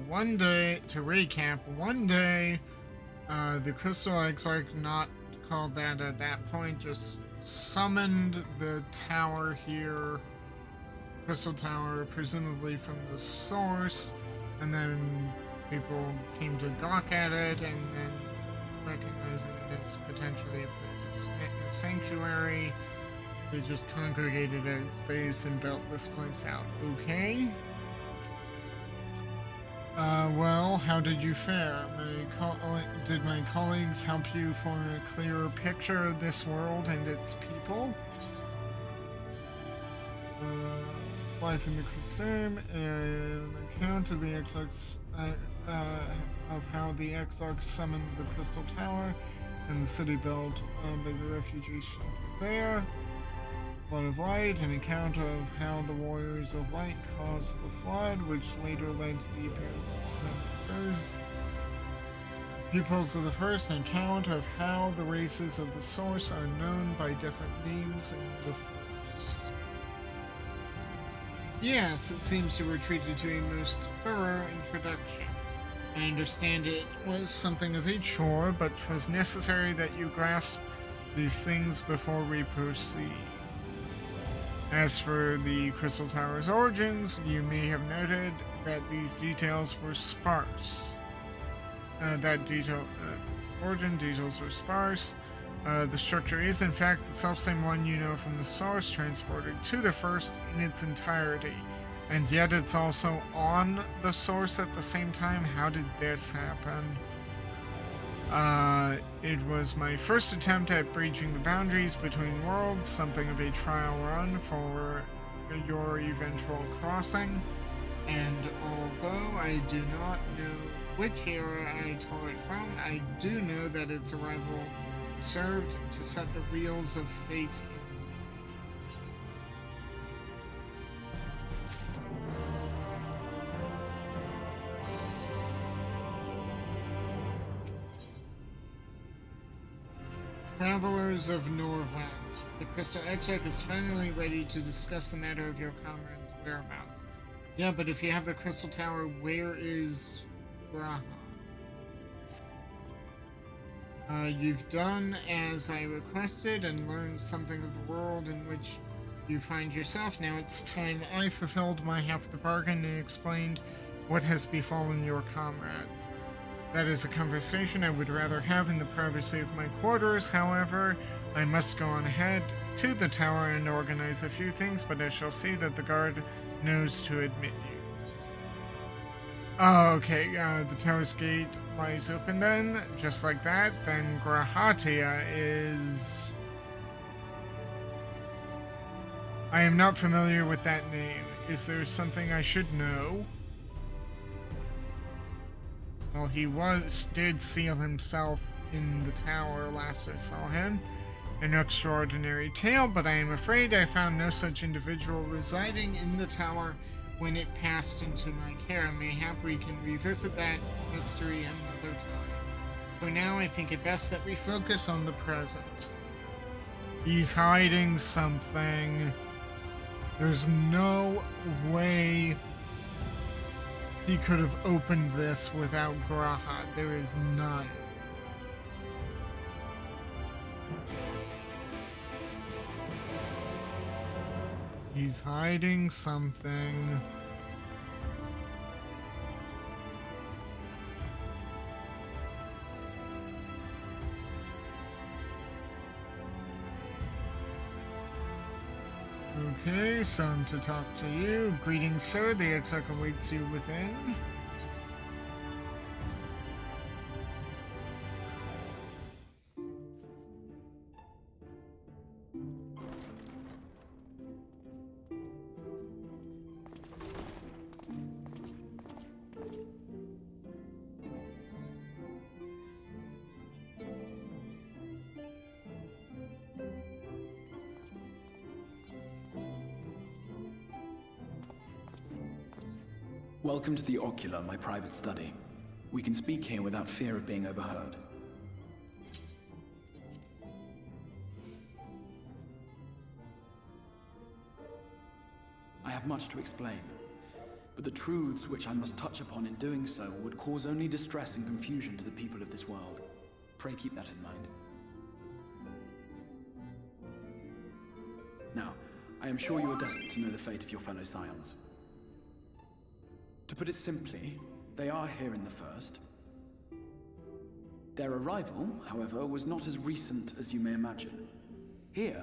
Speaker 1: one day, to recap, one day, the Crystal Exarch, not called that at that point, just summoned the tower here, Crystal Tower, presumably from the source, and then people came to gawk at it, and then recognizing it as potentially a place of a sanctuary, they just congregated at its base and built this place out. Okay. Well, how did you fare? Did my colleagues help you form a clearer picture of this world and its people? Life in the Crystal, an account of the Exarchs, of how the Exarch summoned the Crystal Tower and the city built by the refugees sheltered there. Flood of Light, an account of how the Warriors of Light caused the flood, which later led to the appearance of Senators. Pupils of the First, an account of how the races of the Source are known by different names in the First. Yes, it seems you were treated to a most thorough introduction. I understand it was something of a chore, but 'twas necessary that you grasp these things before we proceed. As for the Crystal Tower's origins, you may have noted that these details were sparse. Origin details were sparse. The structure is, in fact, the selfsame one you know from the source, transported to the First in its entirety. And yet it's also on the source at the same time. How did this happen? It was my first attempt at breaching the boundaries between worlds, something of a trial run for your eventual crossing. And although I do not know which era I tore it from, I do know that its arrival served to set the wheels of fate in. Travelers of Norvland, the Crystal Exarch is finally ready to discuss the matter of your comrade's whereabouts. Yeah, but if you have the Crystal Tower, where is Graha? You've done as I requested and learned something of the world in which you find yourself. Now it's time I fulfilled my half of the bargain and explained what has befallen your comrades. That is a conversation I would rather have in the privacy of my quarters. However, I must go on ahead to the tower and organize a few things, but I shall see that the guard knows to admit you. Oh, okay, the tower's gate lies open then, just like that. Then Grahatia is... I am not familiar with that name. Is there something I should know? Well, he did seal himself in the tower last I saw him. An extraordinary tale, but I am afraid I found no such individual residing in the tower when it passed into my care. Mayhap we can revisit that mystery another time. For now, I think it best that we focus on the present. He's hiding something. There's no way he could have opened this without Graha. There is none. He's hiding something. Okay, some to talk to you. Greetings, sir. The Exarch awaits you within.
Speaker 12: Welcome to the Ocular, my private study. We can speak here without fear of being overheard. I have much to explain. But the truths which I must touch upon in doing so would cause only distress and confusion to the people of this world. Pray keep that in mind. Now, I am sure you are desperate to know the fate of your fellow scions. To put it simply, they are here in the First. Their arrival, however, was not as recent as you may imagine. Here,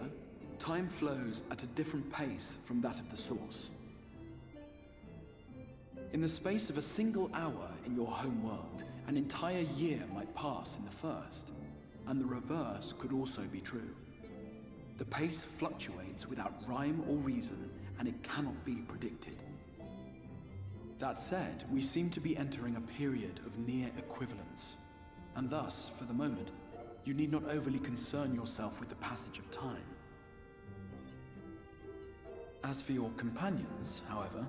Speaker 12: time flows at a different pace from that of the Source. In the space of a single hour in your home world, an entire year might pass in the First, and the reverse could also be true. The pace fluctuates without rhyme or reason, and it cannot be predicted. That said, we seem to be entering a period of near equivalence, and thus, for the moment, you need not overly concern yourself with the passage of time. As for your companions, however,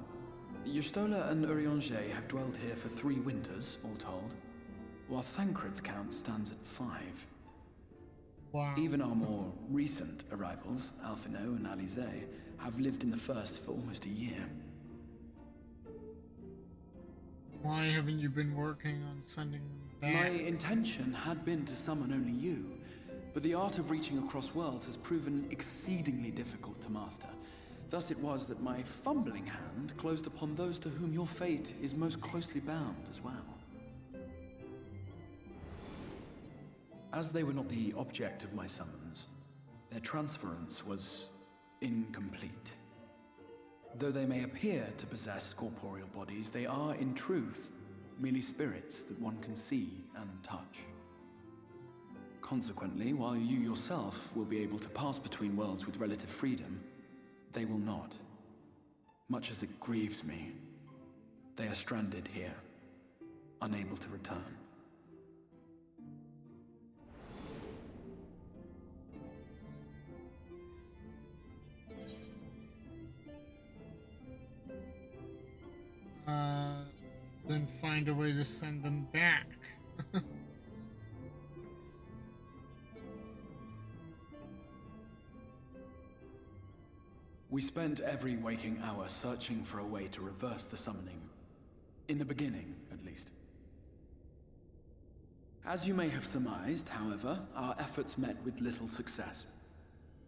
Speaker 12: Y'shtola and Urianger have dwelled here for 3 winters, all told, while Thancred's count stands at 5.
Speaker 1: Wow.
Speaker 12: Even our more recent arrivals, Alphino and Alize, have lived in the First for almost a year.
Speaker 1: Why haven't you been working on sending them back?
Speaker 12: My intention had been to summon only you, but the art of reaching across worlds has proven exceedingly difficult to master. Thus it was that my fumbling hand closed upon those to whom your fate is most closely bound as well. As they were not the object of my summons, their transference was incomplete. Though they may appear to possess corporeal bodies, they are, in truth, merely spirits that one can see and touch. Consequently, while you yourself will be able to pass between worlds with relative freedom, they will not. Much as it grieves me, they are stranded here, unable to return.
Speaker 1: Then find a way to send them back.
Speaker 12: We spent every waking hour searching for a way to reverse the summoning. In the beginning, at least. As you may have surmised, however, our efforts met with little success.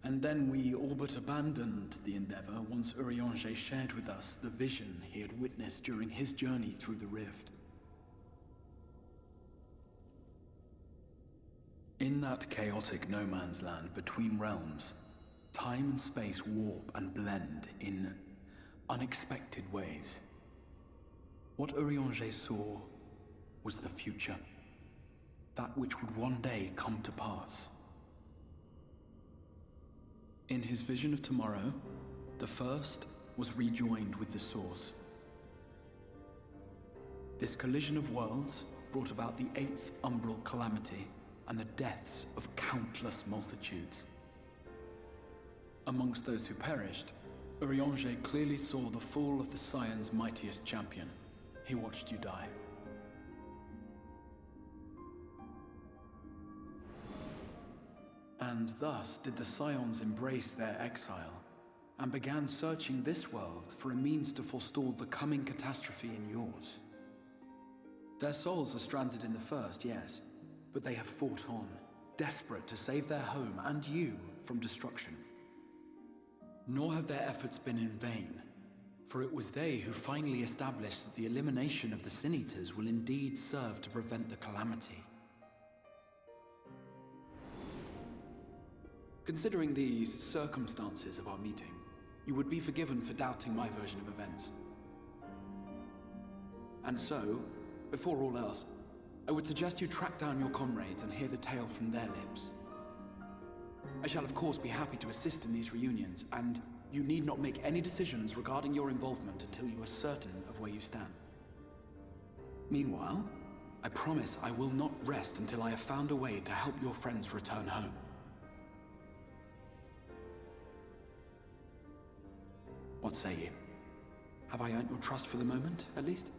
Speaker 12: And then we all but abandoned the endeavor once Urianger shared with us the vision he had witnessed during his journey through the rift. In that chaotic no-man's land between realms, time and space warp and blend in unexpected ways. What Urianger saw was the future. That which would one day come to pass. In his vision of tomorrow, the First was rejoined with the Source. This collision of worlds brought about the 8th umbral calamity and the deaths of countless multitudes. Amongst those who perished, Urianger clearly saw the fall of the Scion's mightiest champion. He watched you die. And thus did the Scions embrace their exile, and began searching this world for a means to forestall the coming catastrophe in yours. Their souls are stranded in the First, yes, but they have fought on, desperate to save their home and you from destruction. Nor have their efforts been in vain, for it was they who finally established that the elimination of the Sin Eaters will indeed serve to prevent the calamity. Considering these circumstances of our meeting, you would be forgiven for doubting my version of events. And so, before all else, I would suggest you track down your comrades and hear the tale from their lips. I shall of course be happy to assist in these reunions, and you need not make any decisions regarding your involvement until you are certain of where you stand. Meanwhile, I promise I will not rest until I have found a way to help your friends return home. What say you? Have I earned your trust for the moment, at least?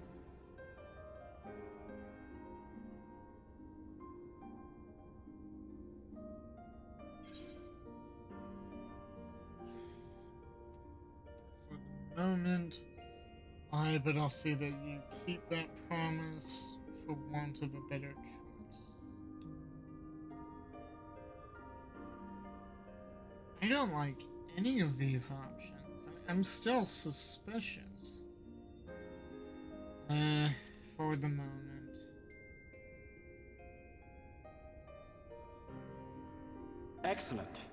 Speaker 1: For the moment, Aye, but I'll see that you keep that promise for want of a better choice. I don't like any of these options. I'm still suspicious. For the moment.
Speaker 12: Excellent.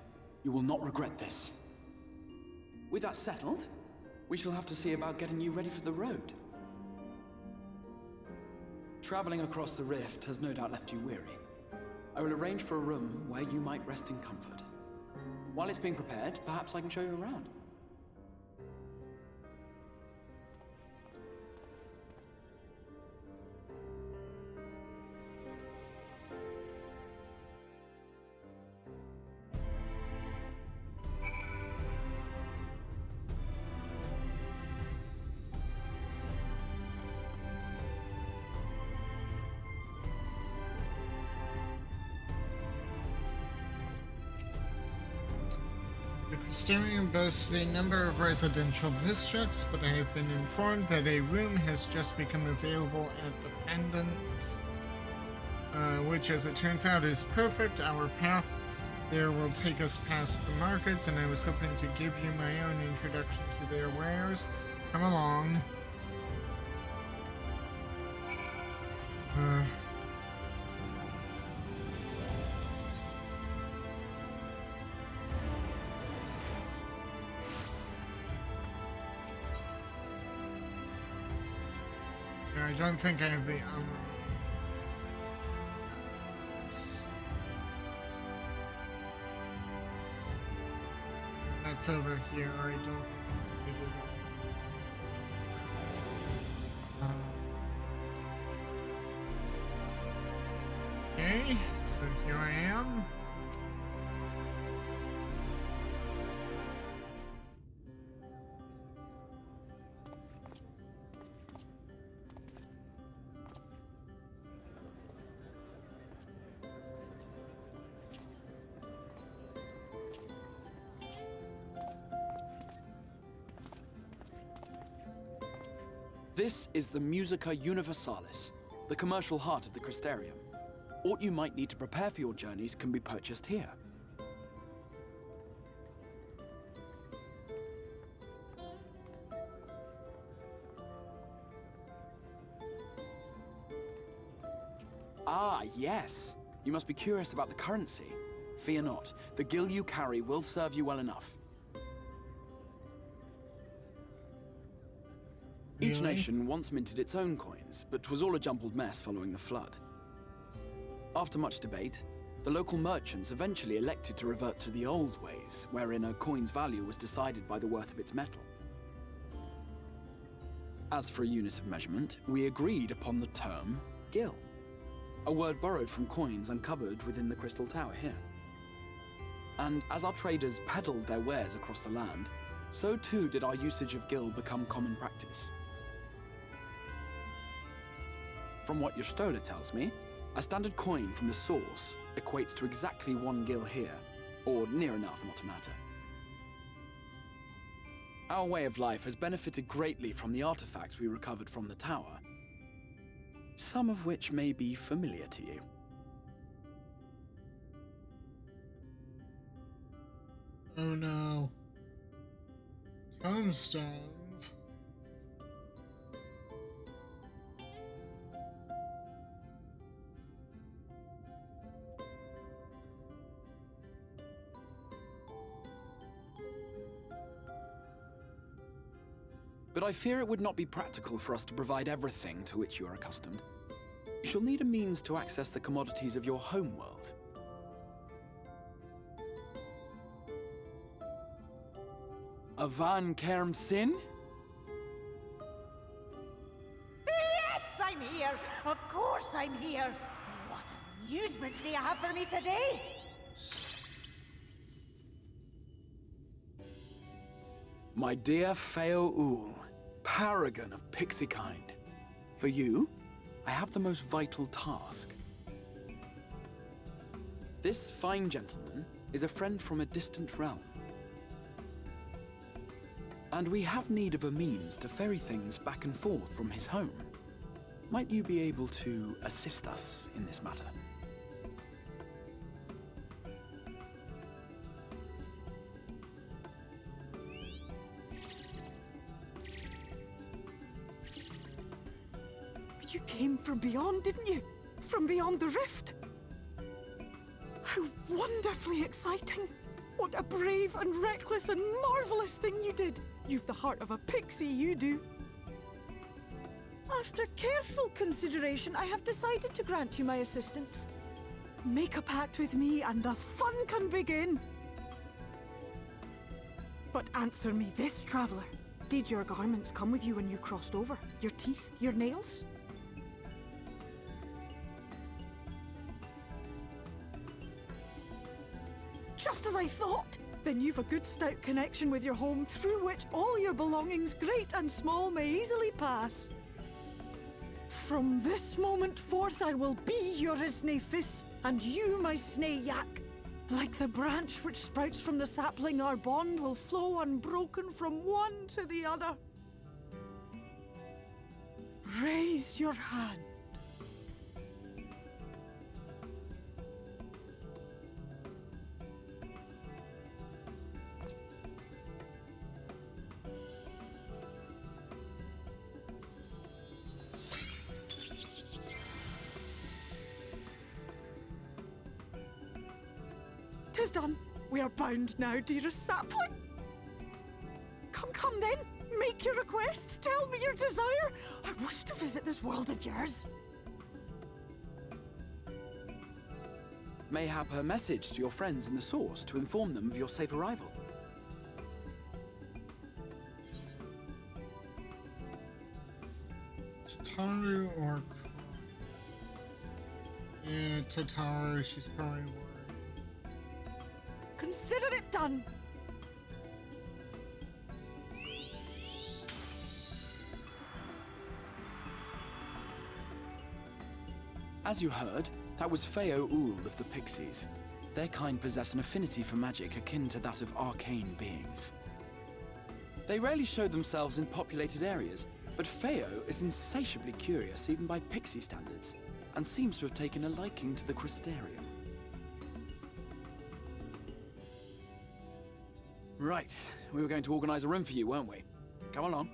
Speaker 12: You will not regret this. With that settled, we shall have to see about getting you ready for the road. Traveling across the rift has no doubt left you weary. I will arrange for a room where you might rest in comfort. While it's being prepared, perhaps I can show you around.
Speaker 1: The Crystarium boasts a number of residential districts, but I have been informed that a room has just become available at the Pendants, which, as it turns out, is perfect. Our path there will take us past the markets, and I was hoping to give you my own introduction to their wares. Come along. I don't think I have the That's over here. I don't think I did it. Okay, so here I am.
Speaker 12: This is the Musica Universalis, the commercial heart of the Crystarium. What you might need to prepare for your journeys can be purchased here. Ah, yes. You must be curious about the currency. Fear not. The gil you carry will serve you well enough. Each nation once minted its own coins, but 'twas all a jumbled mess following the flood. After much debate, the local merchants eventually elected to revert to the old ways, wherein a coin's value was decided by the worth of its metal. As for a unit of measurement, we agreed upon the term gil, a word borrowed from coins uncovered within the Crystal Tower here. And as our traders peddled their wares across the land, so too did our usage of gil become common practice. From what your stola tells me, a standard coin from the source equates to exactly 1 gil here, or near enough not to matter. Our way of life has benefited greatly from the artifacts we recovered from the tower, some of which may be familiar to you.
Speaker 1: Oh no. Tombstones.
Speaker 12: But I fear it would not be practical for us to provide everything to which you are accustomed. You shall need a means to access the commodities of your homeworld. Avan Kerm Sin?
Speaker 13: Yes, I'm here! Of course I'm here! What amusements do you have for me today?
Speaker 12: My dear Feo Ul, paragon of pixie kind. For you, I have the most vital task. This fine gentleman is a friend from a distant realm. And we have need of a means to ferry things back and forth from his home. Might you be able to assist us in this matter?
Speaker 13: You came from beyond, didn't you? From beyond the rift? How wonderfully exciting! What a brave and reckless and marvelous thing you did! You've the heart of a pixie, you do. After careful consideration, I have decided to grant you my assistance. Make a pact with me and the fun can begin. But answer me this, traveler. Did your garments come with you when you crossed over? Your teeth? Your nails? Just as I thought! Then you've a good stout connection with your home through which all your belongings, great and small, may easily pass. From this moment forth I will be your Isne Fis, and you my Sne Yak. Like the branch which sprouts from the sapling, our bond will flow unbroken from one to the other. Raise your hand. Tis done. We are bound now, dearest sapling. Come then. Make your request. Tell me your desire. I wish to visit this world of yours.
Speaker 12: Mayhap her message to your friends in the Source to inform them of your safe arrival.
Speaker 1: Tataru or yeah, Tataru, she's probably worried.
Speaker 13: Consider it done.
Speaker 12: As you heard, that was Feo Ul of the Pixies. Their kind possess an affinity for magic akin to that of arcane beings. They rarely show themselves in populated areas, but Feo is insatiably curious even by Pixie standards, and seems to have taken a liking to the Crystarium. Right, we were going to organize a room for you, weren't we? Come along.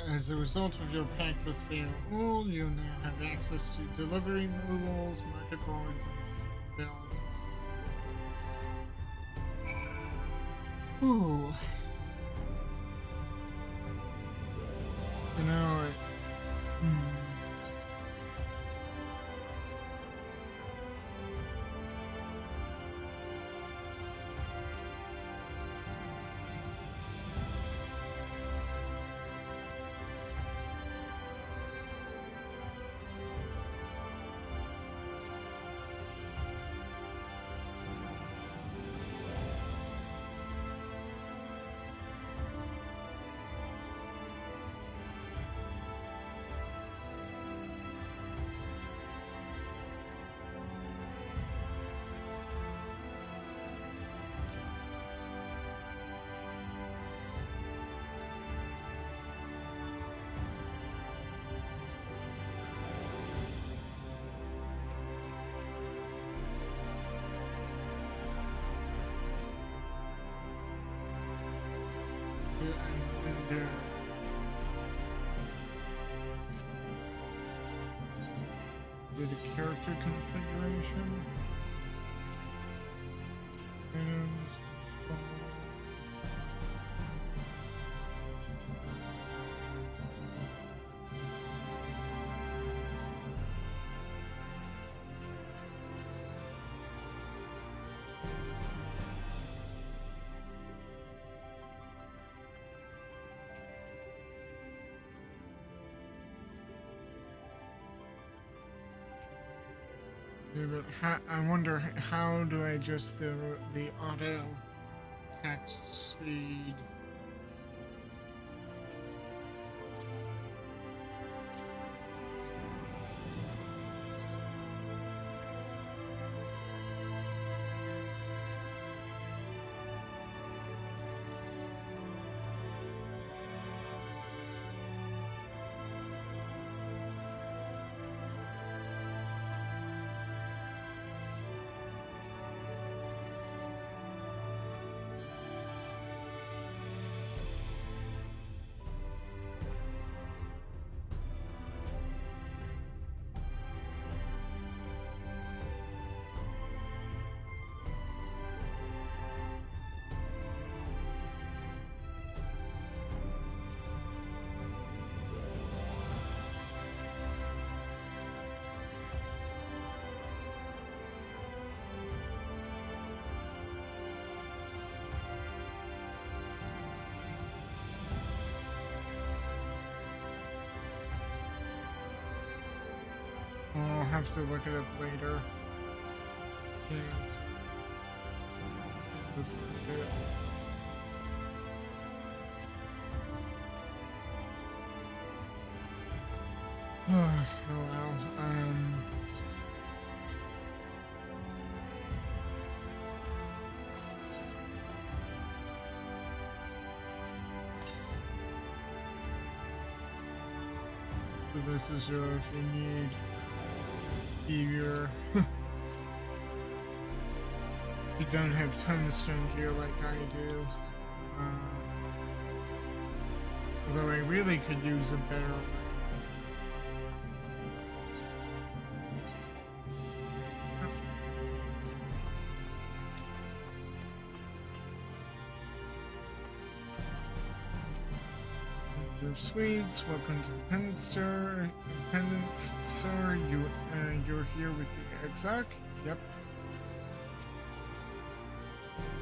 Speaker 1: As a result of your pact with Feo Ul, you now have access to delivery rules, market boards, and bills. Ooh. You know, is it a character configuration? Items, controls. Yeah, but I wonder how do I adjust the auto text speed. I'll have to look it up later. Can't. Oh well. So this is your if you need gear. You don't have tungsten gear like I do. Although I really could use a better. Sweets, welcome to the Pendant Store. Pendant Store, you're here with the exarch? Yep.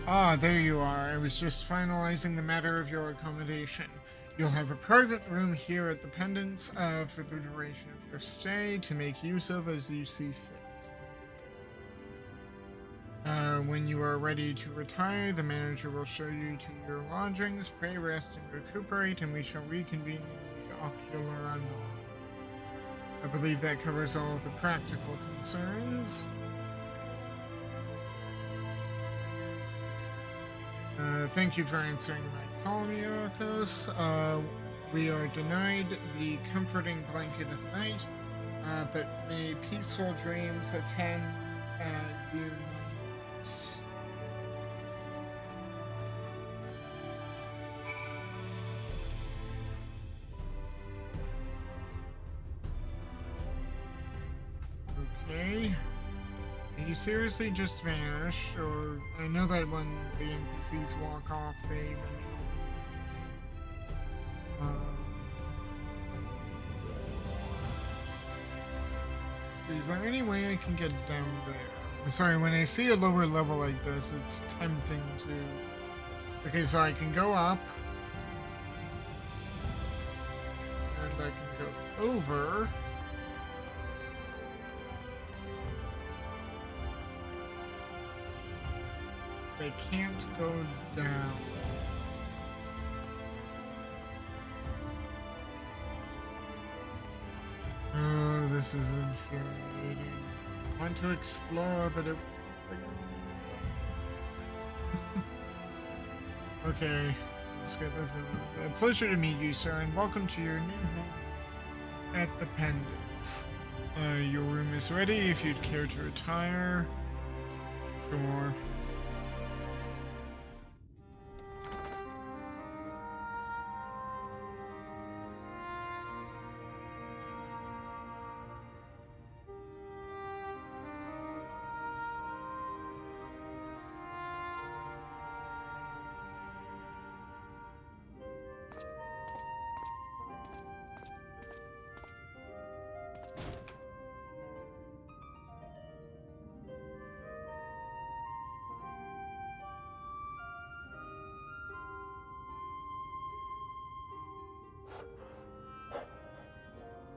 Speaker 1: Ah, there you are. I was just finalizing the matter of your accommodation. You'll have a private room here at the Pendants for the duration of your stay to make use of as you see fit. When you are ready to retire, the manager will show you to your lodgings. Pray, rest, and recuperate, and we shall reconvene in the ocular unknown. I believe that covers all of the practical concerns. Thank you for answering my call, Myrokos. We are denied the comforting blanket of night, but may peaceful dreams attend you. Okay. Did you seriously just vanish? Or I know that when the NPCs walk off, they eventually. So is there any way I can get down there? I'm sorry, when I see a lower level like this, it's tempting to... Okay, so I can go up. And I can go over. I can't go down. Oh, this is infuriating. I want to explore, but it... Okay, let's get this over. A pleasure to meet you, sir, and welcome to your new home at the Pendants. Your room is ready if you'd care to retire. Sure.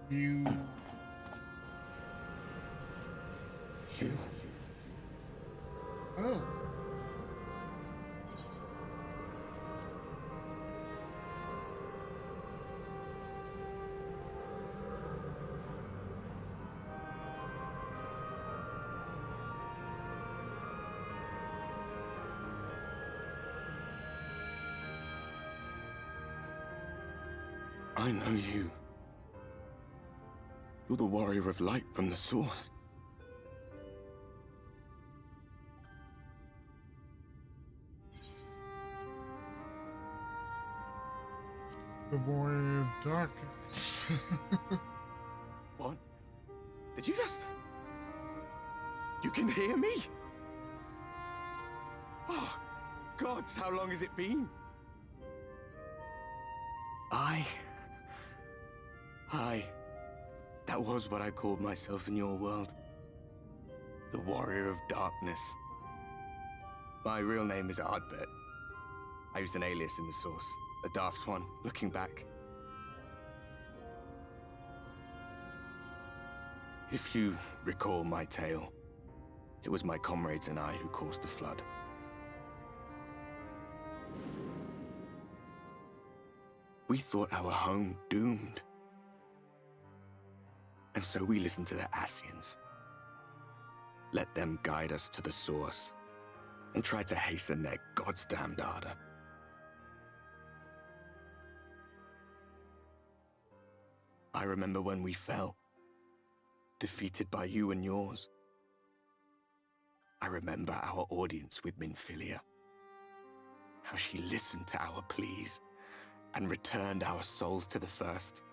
Speaker 1: You. Oh.
Speaker 5: I know you. You're the warrior of light from the source.
Speaker 1: The warrior of darkness.
Speaker 5: What? Did you just... You can hear me? Oh, gods, how long has it been? That was what I called myself in your world. The Warrior of Darkness. My real name is Ardbert. I used an alias in the source. A daft one, looking back. If you recall my tale, it was my comrades and I who caused the flood. We thought our home doomed. And so we listened to the Ascians. Let them guide us to the source, and try to hasten their goddamned ardor. I remember when we fell, defeated by you and yours. I remember our audience with Minfilia. How she listened to our pleas and returned our souls to the First.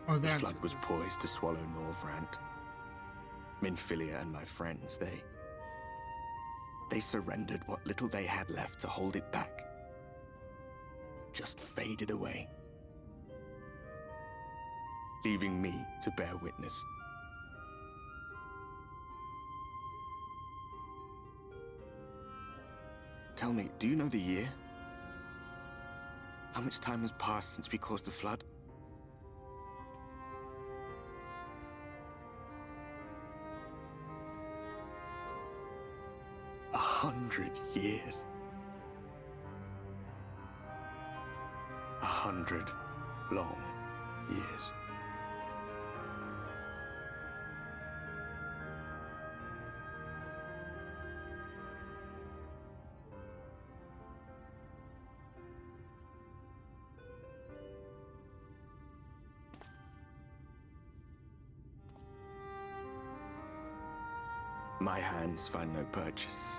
Speaker 1: Oh,
Speaker 5: the flood was poised to swallow Norvrant. Minfilia and my friends, they surrendered what little they had left to hold it back. Just faded away, leaving me to bear witness. Tell me, do you know the year? How much time has passed since we caused the flood? 100 years. 100 long years. My hands find no purchase.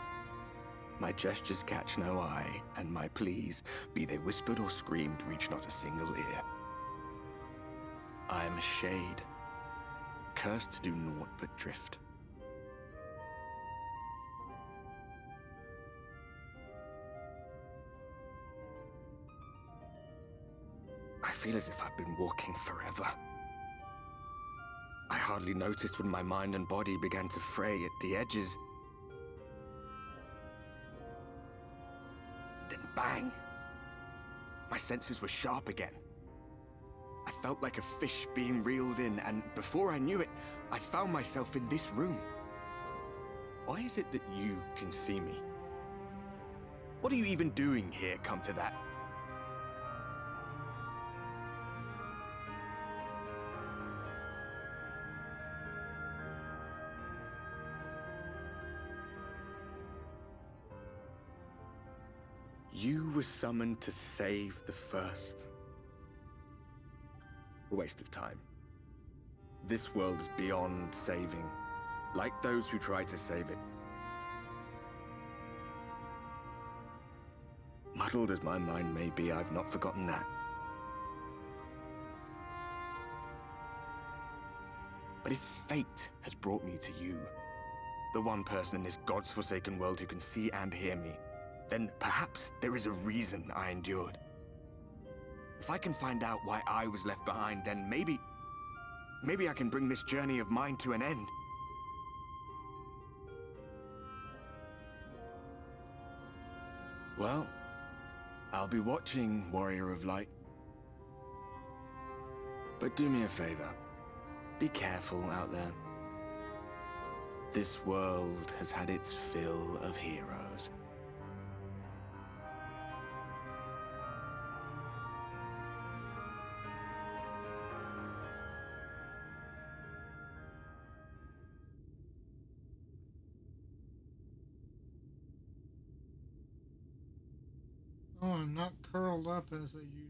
Speaker 5: My gestures catch no eye, and my pleas, be they whispered or screamed, reach not a single ear. I am a shade, cursed to do naught but drift. I feel as if I've been walking forever. I hardly noticed when my mind and body began to fray at the edges. Then bang! My senses were sharp again. I felt like a fish being reeled in, and before I knew it, I found myself in this room. Why is it that you can see me? What are you even doing here, come to that? You were summoned to save the First. A waste of time. This world is beyond saving, like those who try to save it. Muddled as my mind may be, I've not forgotten that. But if fate has brought me to you, the one person in this God's-forsaken world who can see and hear me, then perhaps there is a reason I endured. If I can find out why I was left behind, then maybe I can bring this journey of mine to an end. Well, I'll be watching, Warrior of Light. But do me a favor. Be careful out there. This world has had its fill of heroes.
Speaker 1: Oh, I'm not curled up as I usually am.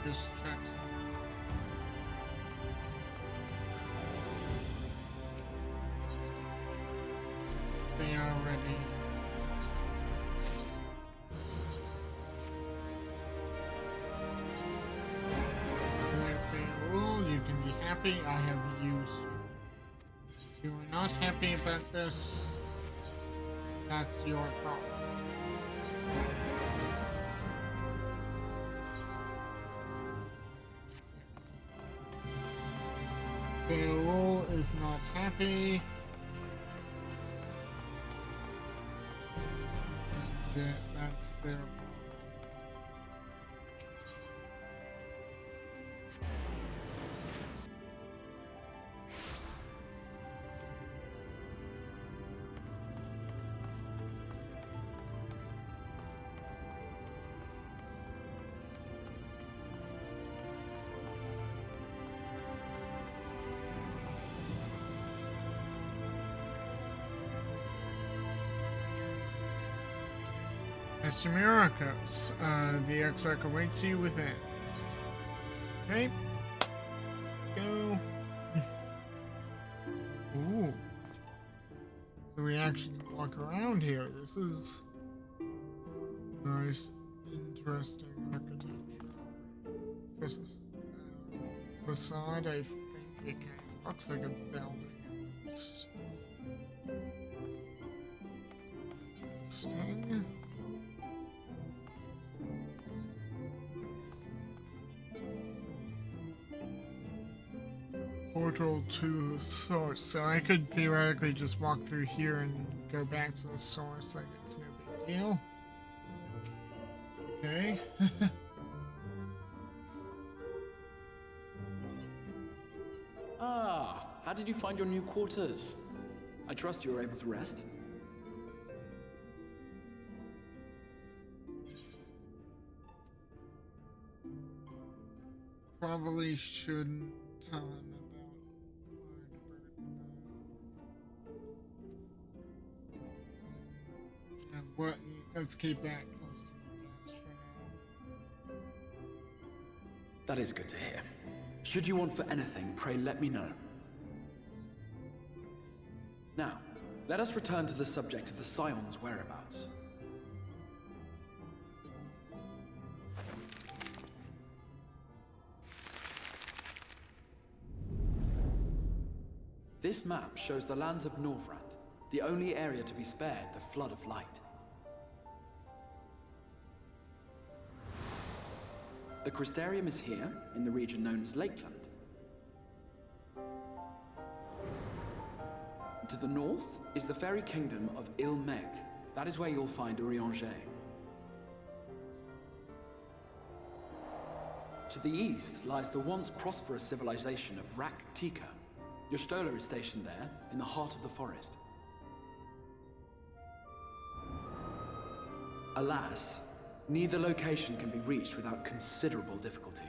Speaker 1: Just check something. They are ready. Rule, you can be happy. I have used you. If you are not happy about this, that's your fault. Beowulf is not happy. That's their fault. Mr. Myrokos, the exarch awaits you within. Okay, let's go. Ooh. So we actually can walk around here. This is nice, interesting architecture. Facade, I think it kind of looks like a building. Interesting. Portal to the source, so I could theoretically just walk through here and go back to the source like it's no big deal. Okay.
Speaker 12: Ah, how did you find your new quarters? I trust you were able to rest?
Speaker 1: Probably shouldn't tell him about what. Let's keep that close to the vest for now.
Speaker 12: That is good to hear. Should you want for anything, pray let me know. Now, let us return to the subject of the Scion's whereabouts. This map shows the lands of Norvrand, the only area to be spared the flood of light. The Crystarium is here, in the region known as Lakeland. To the north is the fairy kingdom of Il-Meg. That is where you'll find Urianger. To the east lies the once prosperous civilization of Rak-Tika. Your Stola is stationed there, in the heart of the forest. Alas, neither location can be reached without considerable difficulty.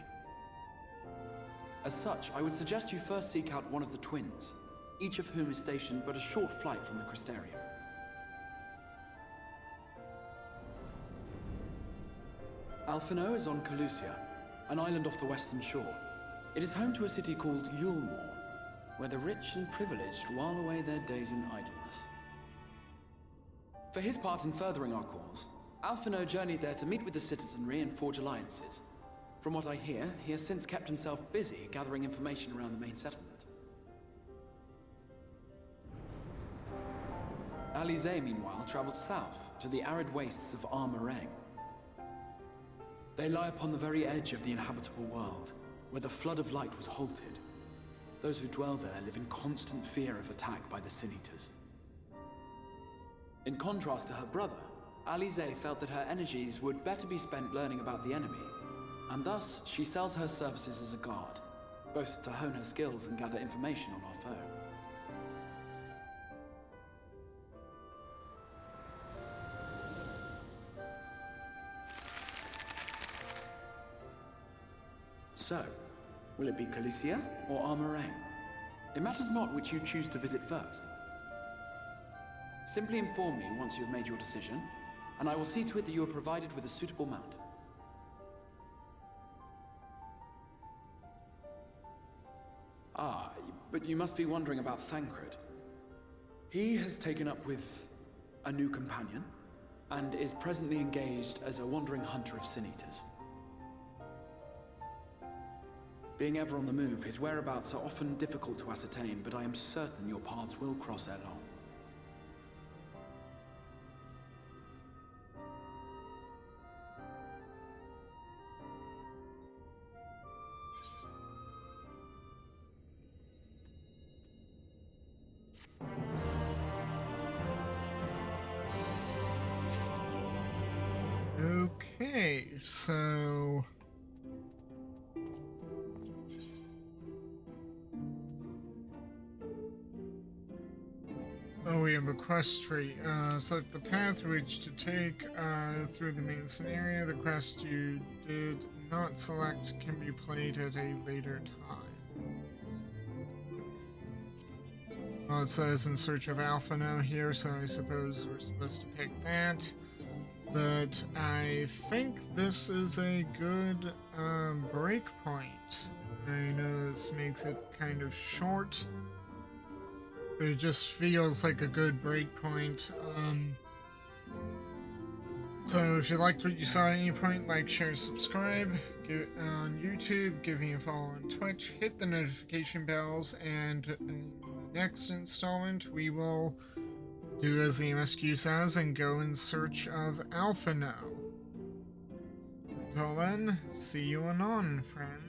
Speaker 12: As such, I would suggest you first seek out one of the twins, each of whom is stationed but a short flight from the Crystarium. Alphino is on Calusia, an island off the western shore. It is home to a city called Yulmore, where the rich and privileged while away their days in idleness. For his part in furthering our cause, Alphino journeyed there to meet with the citizenry and forge alliances. From what I hear, he has since kept himself busy gathering information around the main settlement. Alize, meanwhile, traveled south to the arid wastes of Armorang. They lie upon the very edge of the inhabitable world, where the flood of light was halted. Those who dwell there live in constant fear of attack by the Sin Eaters. In contrast to her brother, Alize felt that her energies would better be spent learning about the enemy, and thus she sells her services as a guard, both to hone her skills and gather information on our foe. So, will it be Calusia or Armorang? It matters not which you choose to visit first. Simply inform me once you have made your decision, and I will see to it that you are provided with a suitable mount. Ah, but you must be wondering about Thancred. He has taken up with a new companion, and is presently engaged as a wandering hunter of Sin Eaters. Being ever on the move, his whereabouts are often difficult to ascertain, but I am certain your paths will cross ere long.
Speaker 1: Okay, so... Oh, we have a quest tree. Select the path which to take through the main scenario. The quest you did not select can be played at a later time. Well, it says in search of Alphino here, so I suppose we're supposed to pick that. But I think this is a good break point. I know this makes it kind of short, but it just feels like a good break point. So if you liked what you saw at any point, like, share, subscribe. On YouTube, give me a follow on Twitch, hit the notification bells, and in the next installment we will do as the MSQ says and go in search of Alphino. Until then, see you anon, friends.